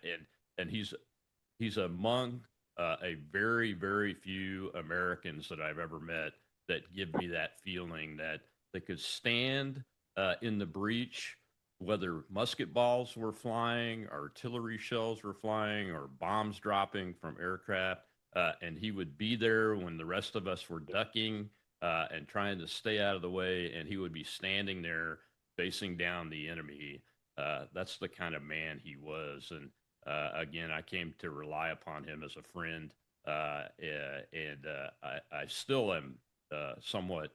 And he's among a very, very few Americans that I've ever met that give me that feeling that they could stand in the breach, whether musket balls were flying, artillery shells were flying, or bombs dropping from aircraft, and he would be there when the rest of us were ducking and trying to stay out of the way, and he would be standing there facing down the enemy. That's the kind of man he was. And again, I came to rely upon him as a friend, and I still am somewhat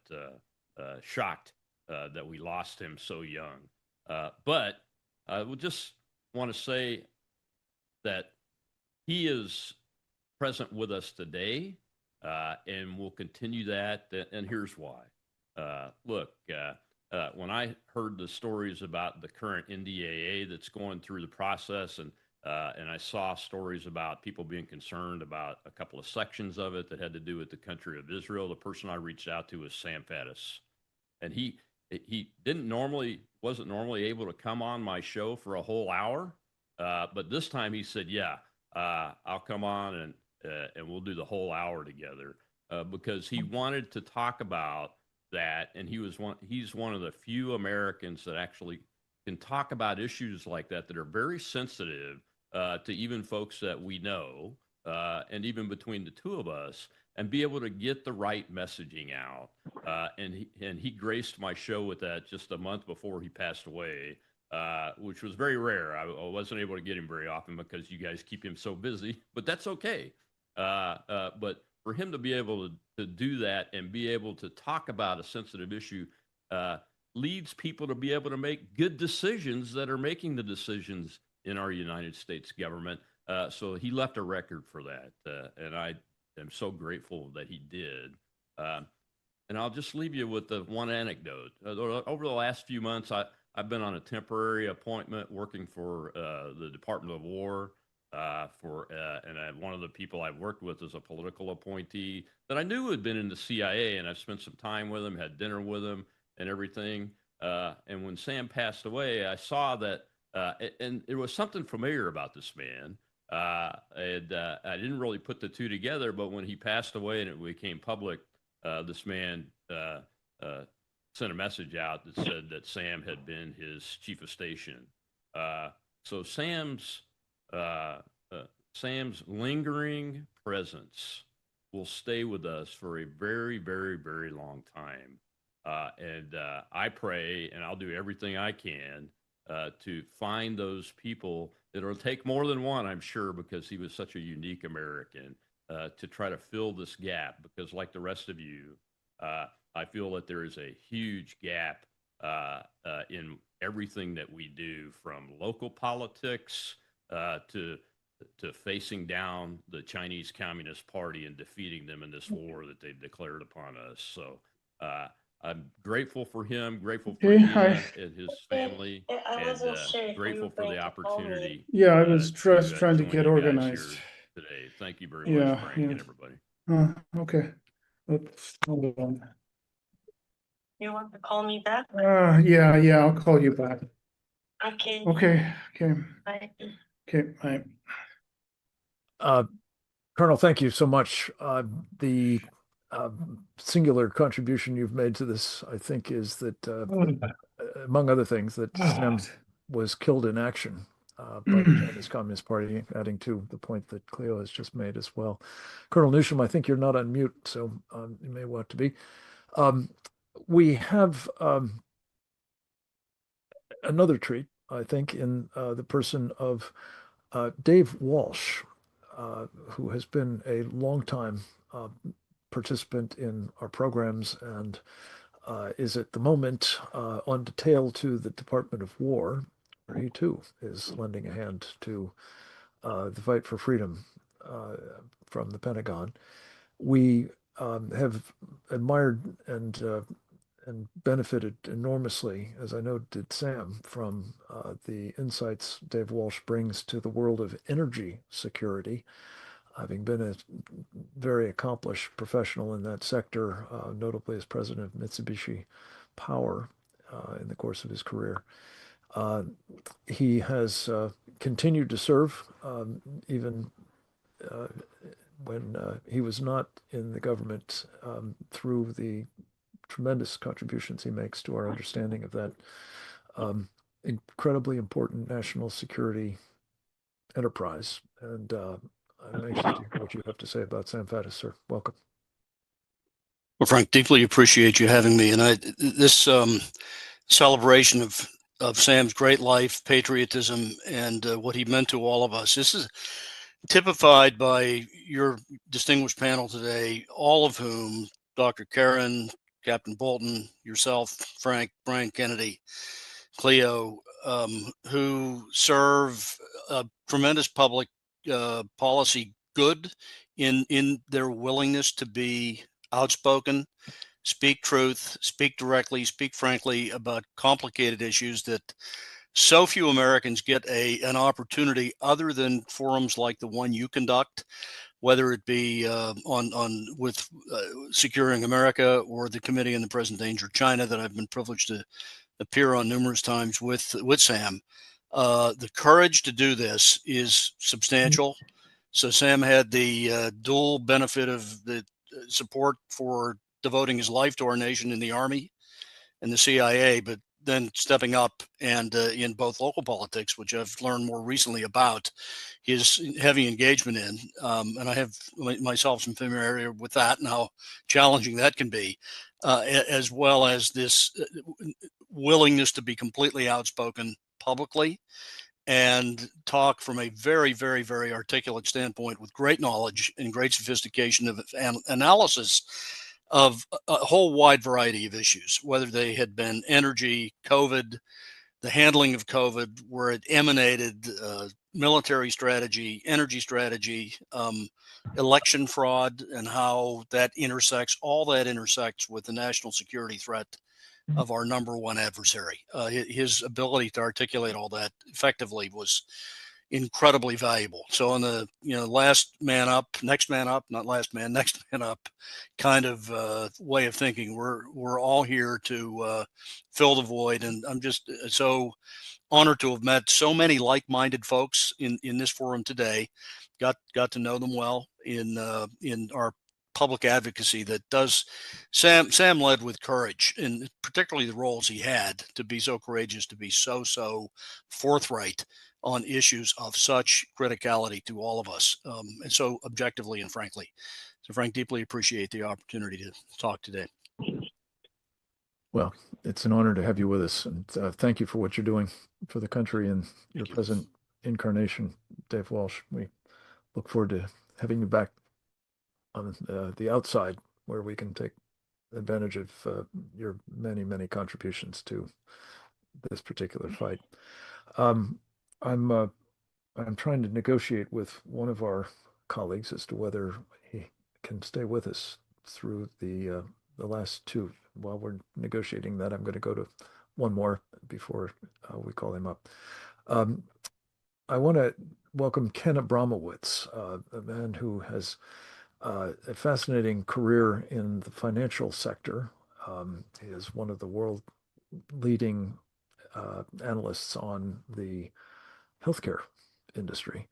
shocked that we lost him so young. But I would just want to say that he is present with us today, and will continue that. And here's why. Look, when I heard the stories about the current NDAA that's going through the process, and I saw stories about people being concerned about a couple of sections of it that had to do with the country of Israel, the person I reached out to was Sam Faddis. And he wasn't normally able to come on my show for a whole hour, but this time he said, "Yeah, I'll come on and we'll do the whole hour together," because he wanted to talk about that, and he's one of the few Americans that actually can talk about issues like that are very sensitive to even folks that we know, and even between the two of us, and be able to get the right messaging out. And he graced my show with that just a month before he passed away, which was very rare. I wasn't able to get him very often because you guys keep him so busy, but that's okay. But for him to be able to do that and be able to talk about a sensitive issue leads people to be able to make good decisions that are making the decisions in our United States government. So he left a record for that, and I am so grateful that he did. And I'll just leave you with the one anecdote. Over the last few months, I've been on a temporary appointment working for the Department of War, and one of the people I've worked with is a political appointee that I knew had been in the CIA, and I've spent some time with him, had dinner with him, and everything. And when Sam passed away, I saw that, and there was something familiar about this man. And I didn't really put the two together, but when he passed away and it became public, this man sent a message out that said that Sam had been his chief of station. So Sam's lingering presence will stay with us for a very, very, very long time. And I pray, and I'll do everything I can to find those people. It'll take more than one, I'm sure, because he was such a unique American, to try to fill this gap. Because like the rest of you, I feel that there is a huge gap in everything that we do, from local politics to to facing down the Chinese Communist Party and defeating them in this war that they've declared upon us. So I'm grateful for him, grateful for Gina and his family, and grateful for the opportunity. Yeah, I was just trying to join get you guys organized here today. Thank you very much, Frank, and everybody. Okay. Oops, hold on. You want to call me back? Yeah, I'll call you back. Okay. Okay. Bye. Okay, bye. Colonel, thank you so much. The singular contribution you've made to this, I think, is that, among other things, that Sam was killed in action by the Chinese Communist Party, adding to the point that Cleo has just made as well. Colonel Newsham, I think you're not on mute, so you may want to be. We have another treat, I think, in the person of Dave Walsh, who has been a longtime participant in our programs and is at the moment on detail to the Department of War, where he too is lending a hand to the fight for freedom from the Pentagon. We have admired and benefited enormously, as I know did Sam, from the insights Dave Walsh brings to the world of energy security, having been a very accomplished professional in that sector, notably as president of Mitsubishi Power in the course of his career. He has continued to serve even when he was not in the government through the tremendous contributions he makes to our understanding of that incredibly important national security enterprise. And I'm anxious to hear what you have to say about Sam Faddis, sir. Welcome. Well, Frank, deeply appreciate you having me. And this celebration of Sam's great life, patriotism, and what he meant to all of us. This is typified by your distinguished panel today, all of whom, Dr. Karen, Captain Bolton, yourself, Frank, Brian Kennedy, Cleo, who serve a tremendous public policy good in their willingness to be outspoken, speak truth, speak directly, speak frankly about complicated issues that so few Americans get an opportunity other than forums like the one you conduct, whether it be with Securing America or the Committee on the Present Danger of China that I've been privileged to appear on numerous times with Sam. The courage to do this is substantial. So Sam had the dual benefit of the support for devoting his life to our nation in the Army and the CIA, but then stepping up and in both local politics, which I've learned more recently about his heavy engagement in. And I have myself some familiarity with that and how challenging that can be, as well as this willingness to be completely outspoken publicly and talk from a very, very, very articulate standpoint with great knowledge and great sophistication of analysis of a whole wide variety of issues, whether they had been energy, COVID, the handling of COVID, where it emanated military strategy, energy strategy, election fraud, and how that intersects, all that intersects with the national security threat of our number one adversary. His ability to articulate all that effectively was incredibly valuable. So on the last man up, next man up, not last man, next man up kind of way of thinking, we're all here to fill the void. And I'm just so honored to have met so many like-minded folks in this forum today. Got to know them well in our public advocacy that does. Sam led with courage, and particularly the roles he had to be so courageous, to be so forthright on issues of such criticality to all of us, and so objectively and frankly. So Frank, deeply appreciate the opportunity to talk today. Well, it's an honor to have you with us, and thank you for what you're doing for the country and your present incarnation, Dave Walsh. We look forward to having you back on the outside, where we can take advantage of your many, many contributions to this particular fight. I'm I'm trying to negotiate with one of our colleagues as to whether he can stay with us through the last two. While we're negotiating that, I'm going to go to one more before we call him up. I want to welcome Ken Abramowitz, a man who has a fascinating career in the financial sector. He is one of the world leading analysts on the healthcare industry,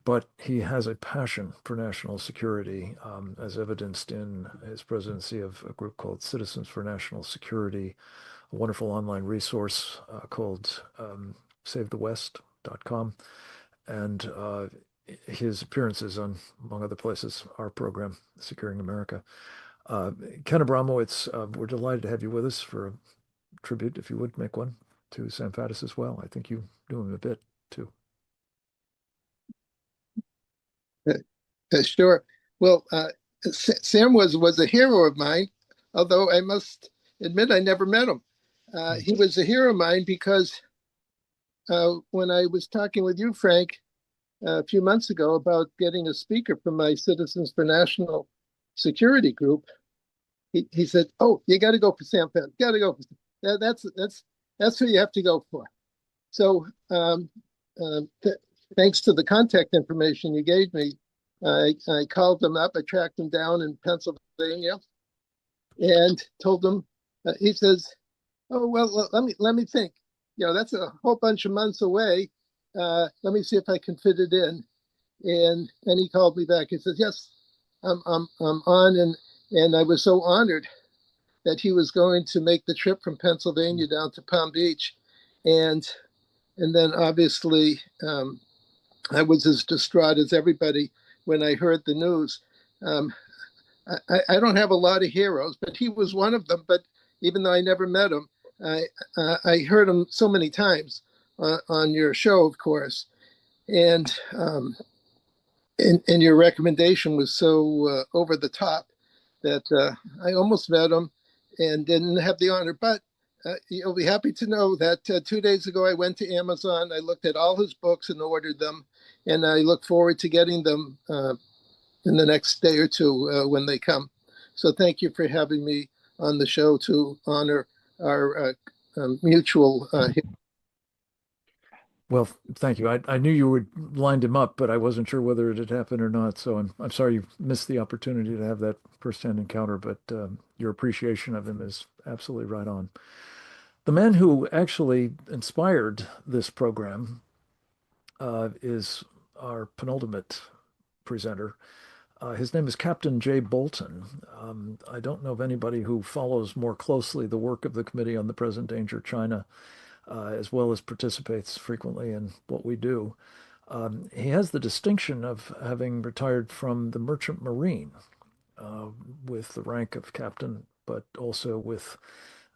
but he has a passion for national security, as evidenced in his presidency of a group called Citizens for National Security, a wonderful online resource called SaveTheWest.com, and his appearances on, among other places, our program, Securing America. Ken Abramowitz, we're delighted to have you with us for a tribute, if you would make one, to Sam Faddis as well. I think you do him a bit, too. Sure. Well, Sam was a hero of mine, although I must admit I never met him. He was a hero of mine because when I was talking with you, Frank, a few months ago about getting a speaker from my Citizens for National Security group, he said, "Oh, you got to go for Sam Faddis. Got to go. That's who you have to go for." So, thanks to the contact information you gave me, I called them up. I tracked them down in Pennsylvania, and told them. He says, "Oh well, let me think. You know, that's a whole bunch of months away. Let me see if I can fit it in." And he called me back. He says, "Yes, I'm on." And I was so honored that he was going to make the trip from Pennsylvania down to Palm Beach, and then obviously I was as distraught as everybody when I heard the news. I don't have a lot of heroes, but he was one of them. But even though I never met him, I heard him so many times on your show, of course, and your recommendation was so over the top that I almost met him and didn't have the honor. But you'll be happy to know that 2 days ago I went to Amazon. I looked at all his books and ordered them, and I look forward to getting them in the next day or two when they come. So thank you for having me on the show to honor our mutual. Well, thank you. I knew you would lined him up, but I wasn't sure whether it had happened or not. So I'm sorry you missed the opportunity to have that firsthand encounter, but your appreciation of him is absolutely right on. The man who actually inspired this program is our penultimate presenter. His name is Captain Jay Bolton. I don't know of anybody who follows more closely the work of the Committee on the Present Danger China, as well as participates frequently in what we do. He has the distinction of having retired from the Merchant Marine with the rank of captain, but also with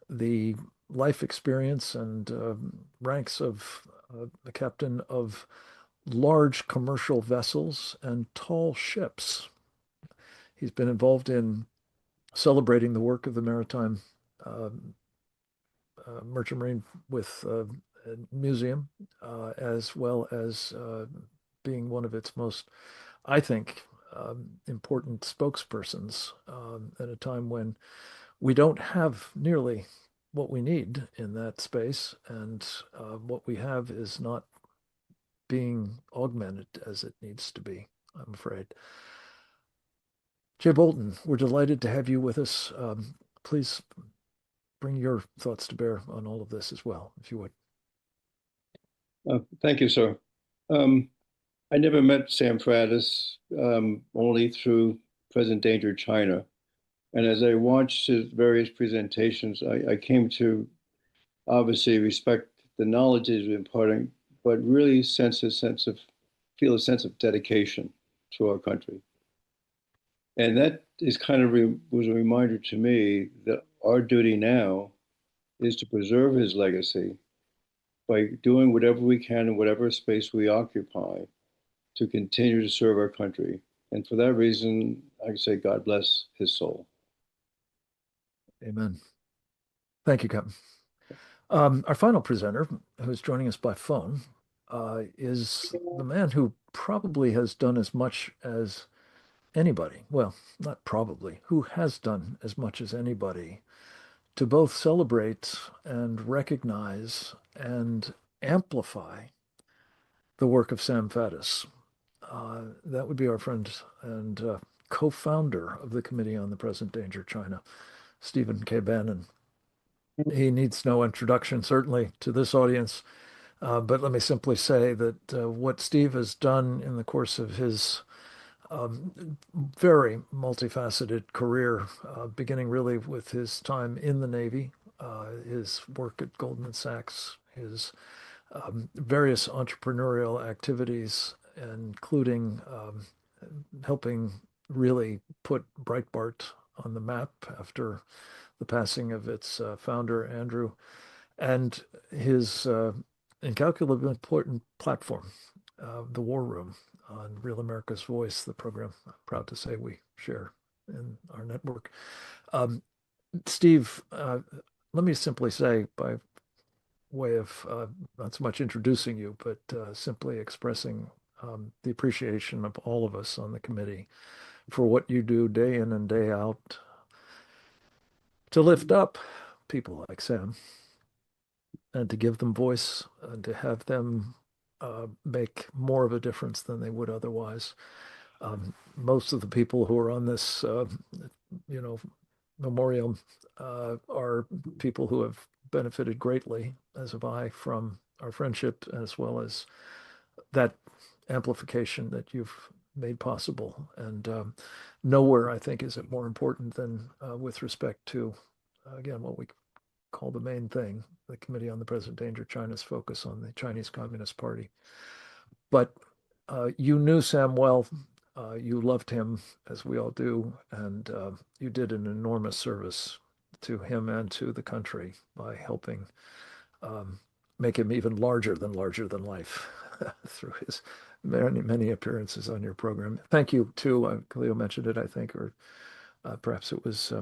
the life experience and ranks of the captain of large commercial vessels and tall ships. He's been involved in celebrating the work of the maritime Merchant Marine with a museum, as well as being one of its most, I think, important spokespersons at a time when we don't have nearly what we need in that space, and what we have is not being augmented as it needs to be, I'm afraid. Jay Bolton, we're delighted to have you with us. Please bring your thoughts to bear on all of this as well, if you would. Thank you, sir. I never met Sam Faddis, only through Present Danger China. And as I watched his various presentations, I came to obviously respect the knowledge he's imparting, but really feel a sense of dedication to our country. And that is kind of was a reminder to me that our duty now is to preserve his legacy by doing whatever we can in whatever space we occupy to continue to serve our country. And for that reason, I say God bless his soul. Amen. Thank you, Captain. Our final presenter, who's joining us by phone, is the man who probably has done as much as anybody, well, not probably, who has done as much as anybody to both celebrate and recognize and amplify the work of Sam Faddis. That would be our friend and co-founder of the Committee on the Present Danger China, Stephen K. Bannon. He needs no introduction, certainly, to this audience. But let me simply say that what Steve has done in the course of his very multifaceted career, beginning really with his time in the Navy, his work at Goldman Sachs, his various entrepreneurial activities, including helping really put Breitbart on the map after the passing of its founder, Andrew, and his incalculably important platform, The War Room, on Real America's Voice, the program I'm proud to say we share in our network. Steve, let me simply say, by way of not so much introducing you, but simply expressing the appreciation of all of us on the committee for what you do day in and day out to lift up people like Sam and to give them voice and to have them make more of a difference than they would otherwise. Most of the people who are on this, memorial are people who have benefited greatly, as have I, from our friendship, as well as that amplification that you've made possible. And nowhere, I think, is it more important than with respect to, again, what we call the main thing, the Committee on the Present Danger, China's focus on the Chinese Communist Party. But you knew Sam well, you loved him, as we all do, and you did an enormous service to him and to the country by helping make him even larger than life through his many, many appearances on your program. Thank you, too. Cleo mentioned it, I think, or perhaps it was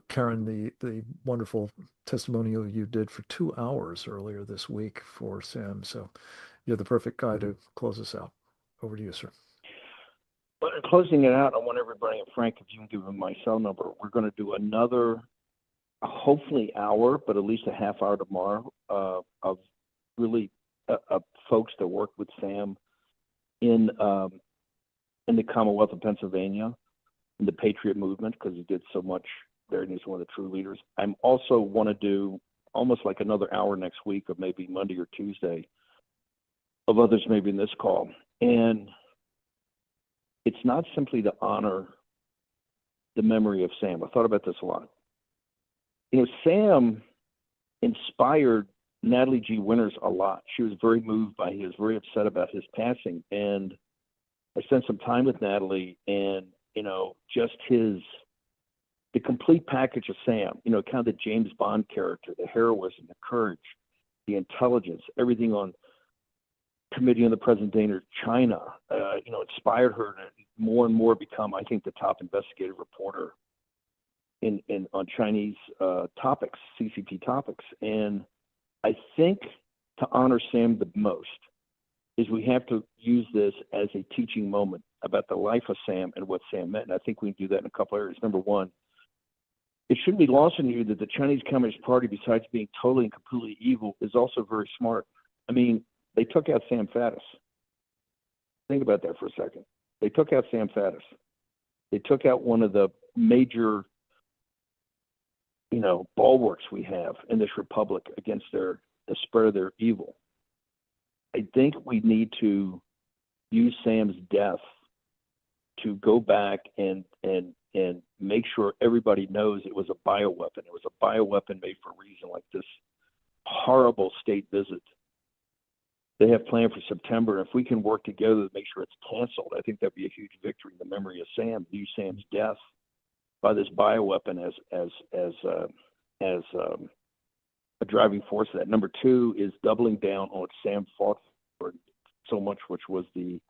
Karen, the wonderful testimonial you did for 2 hours earlier this week for Sam. So you're the perfect guy to close us out. Over to you, sir. But closing it out, I want everybody, and Frank, if you can give him my cell number, we're going to do another, hopefully hour, but at least a half hour tomorrow of really folks that work with Sam in the Commonwealth of Pennsylvania, in the Patriot movement, because he did so much there and he's one of the true leaders. I also want to do almost like another hour next week, or maybe Monday or Tuesday, of others maybe in this call. And it's not simply to honor the memory of Sam. I thought about this a lot. Sam inspired Natalie G. Winters a lot. She was very moved by, he was very upset about his passing. And I spent some time with Natalie, and, just the complete package of Sam, kind of the James Bond character, the heroism, the courage, the intelligence, everything on Committee on the Present Danger China, inspired her to more and more become, I think, the top investigative reporter on Chinese topics, CCP topics. And I think to honor Sam the most is we have to use this as a teaching moment about the life of Sam and what Sam meant. And I think we can do that in a couple areas. Number one, it shouldn't be lost on you that the Chinese Communist Party, besides being totally and completely evil, is also very smart. I mean, they took out Sam Faddis. Think about that for a second. They took out Sam Faddis. They took out one of the major, bulwarks we have in this republic against the spread of their evil. I think we need to use Sam's death to go back and make sure everybody knows it was a bioweapon. It was a bioweapon made for a reason, like this horrible state visit they have planned for September. And if we can work together to make sure it's canceled, I think that'd be a huge victory in the memory of Sam. Use Sam's death by this bioweapon as a driving force of that. Number two is doubling down on what Sam fought for so much, which was the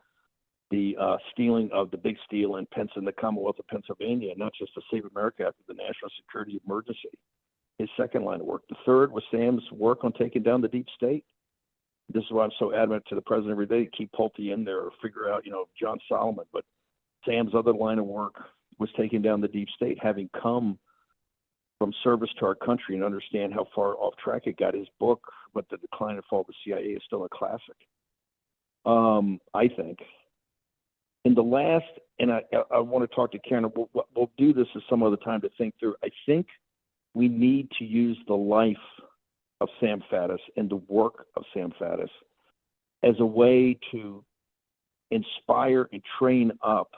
stealing of the big steel in the Commonwealth of Pennsylvania, not just to save America after the national security emergency. His second line of work. The third was Sam's work on taking down the deep state. this is why I'm so adamant to the president every day, keep Pulte in there or figure out, John Solomon. But Sam's other line of work was taking down the deep state, having come from service to our country and understand how far off track it got. His book, But the Decline and Fall of the CIA, is still a classic, I think. In the last, and I want to talk to Karen, we'll do this at some other time to think through. I think we need to use the life of Sam Faddis and the work of Sam Faddis as a way to inspire and train up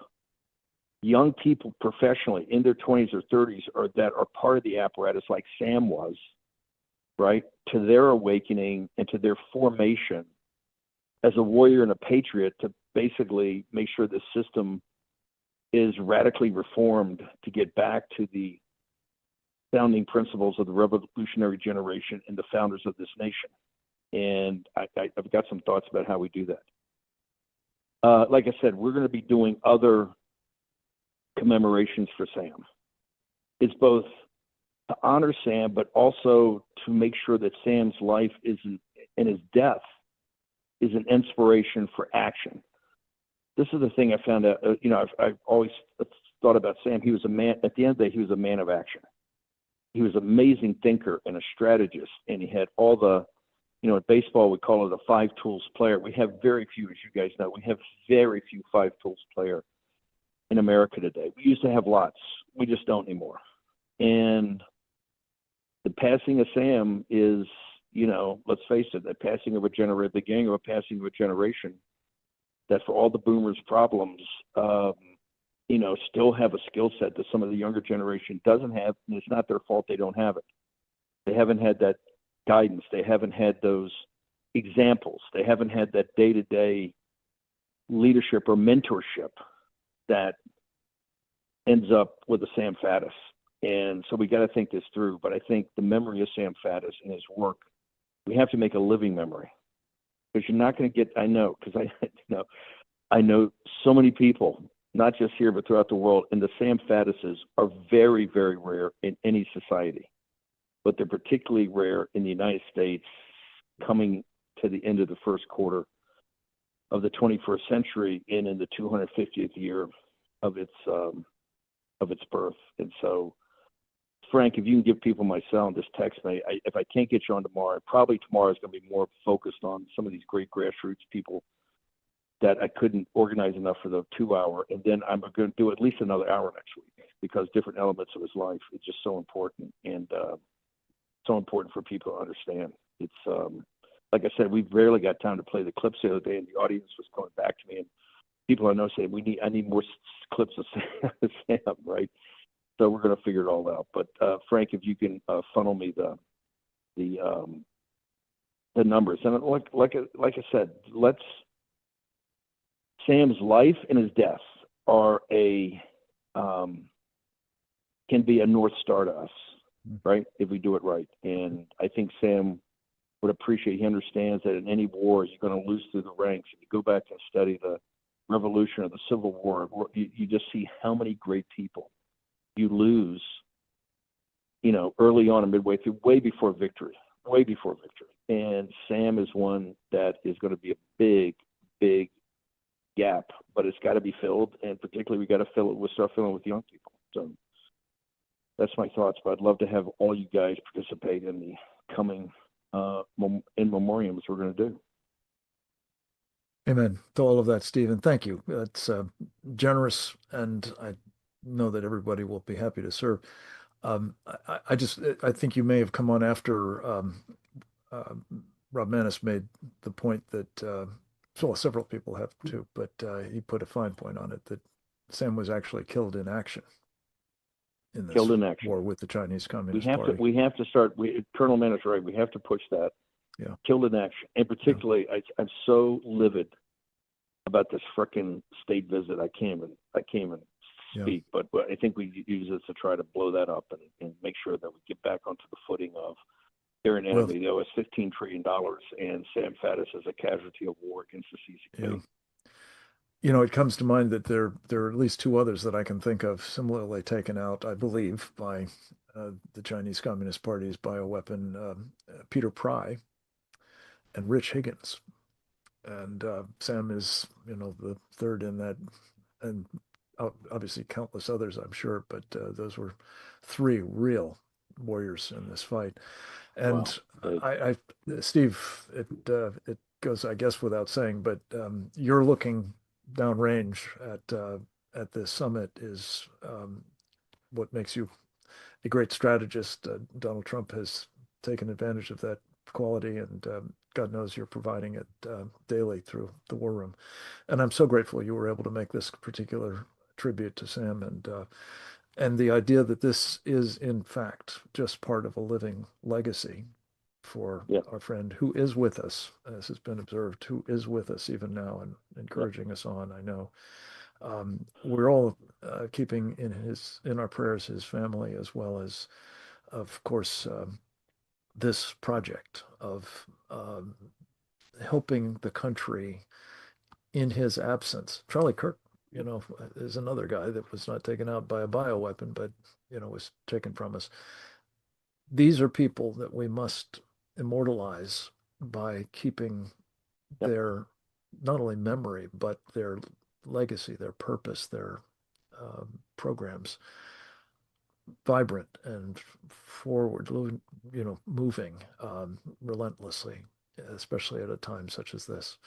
young people professionally in their 20s or 30s or that are part of the apparatus like Sam was, right, to their awakening and to their formation as a warrior and a patriot to basically make sure the system is radically reformed to get back to the founding principles of the revolutionary generation and the founders of this nation. And I've got some thoughts about how we do that. Like I said, we're going to be doing other commemorations for Sam. It's both to honor Sam, but also to make sure that Sam's life and his death is an inspiration for action. This is the thing I found out, I've always thought about Sam. He was a man, at the end of the day, he was a man of action. He was an amazing thinker and a strategist, and he had all the, in baseball, we call it a five tools player. We have very few, as you guys know, we have very few five tools player in America today. We used to have lots. We just don't anymore. And the passing of Sam is, let's face it, the passing of a generation, the beginning of a passing of a generation that for all the boomers' problems, still have a skill set that some of the younger generation doesn't have, and it's not their fault they don't have it. They haven't had that guidance. They haven't had those examples. They haven't had that day-to-day leadership or mentorship that ends up with a Sam Faddis. And so we got to think this through. But I think the memory of Sam Faddis and his work, we have to make a living memory. Because you're not going to get, I know so many people, not just here, but throughout the world, and the Sam Faddises are very, very rare in any society. But they're particularly rare in the United States coming to the end of the first quarter of the 21st century and in the 250th year of its birth. And so, Frank, if you can give people my cell and just text me, if I can't get you on tomorrow, probably tomorrow is going to be more focused on some of these great grassroots people that I couldn't organize enough for the 2 hour. And then I'm going to do at least another hour next week because different elements of his life is just so important and so important for people to understand. It's like I said, we rarely got time to play the clips the other day, and the audience was coming back to me, and people I know say I need more clips of Sam, right? So we're going to figure it all out. But Frank, if you can funnel me the numbers, and like I said, Sam's life and his death are can be a North Star to us, right? If we do it right. And I think Sam would appreciate, he understands that in any war, you're going to lose through the ranks. If you go back and study the Revolution or the Civil War, you just see how many great people you lose, early on and midway through, way before victory. And Sam is one that is going to be a big, big gap, but it's got to be filled, and particularly we got to start filling with young people. So that's my thoughts, but I'd love to have all you guys participate in the coming in memoriams we're going to do. Amen to all of that, Stephen. Thank you. That's generous, and I know that everybody will be happy to serve. I think you may have come on after Rob Maness made the point that several people have too, but he put a fine point on it that Sam was actually killed in action in this war with the Chinese Communist Party. We have to start. Colonel Mann is right. We have to push that. Yeah. Killed in action, and particularly, I'm so livid about this frickin' state visit. I came and speak, but I think we use this to try to blow that up and make sure that we get back onto the footing of they're an enemy. They owe us $15 trillion, and Sam Faddis is a casualty of war against the CCP. Yeah. It comes to mind that there are at least two others that I can think of similarly taken out, I believe, by the Chinese Communist Party's bioweapon, Peter Pry Rich Higgins. And Sam is, the third in that, and obviously countless others, I'm sure, but those were three real warriors in this fight. And wow. Steve, it goes, I guess, without saying, but you're looking downrange at this summit is what makes you a great strategist. Donald Trump has taken advantage of that quality, and God knows you're providing it daily through the War Room. And I'm so grateful you were able to make this particular tribute to Sam, and the idea that this is in fact just part of a living legacy for our friend who is with us, as has been observed, who is with us even now and encouraging us on. I know we're all keeping in our prayers his family, as well as, of course, this project of helping the country in his absence. Charlie Kirk, is another guy that was not taken out by a bioweapon, but, was taken from us. These are people that we must immortalize by keeping their not only memory, but their legacy, their purpose, their programs vibrant and forward, moving relentlessly, especially at a time such as this.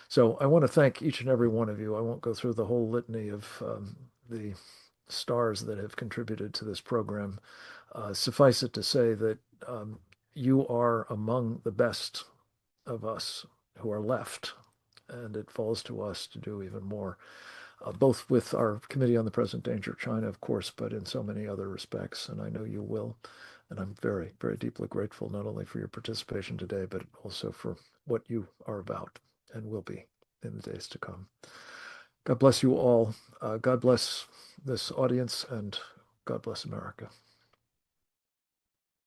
So I want to thank each and every one of you. I won't go through the whole litany of the stars that have contributed to this program. Suffice it to say that you are among the best of us who are left, and it falls to us to do even more, both with our Committee on the Present Danger of China, of course, but in so many other respects, and I know you will. And I'm very, very deeply grateful, not only for your participation today, but also for what you are about and will be in the days to come. God bless you all. God bless this audience, and God bless America.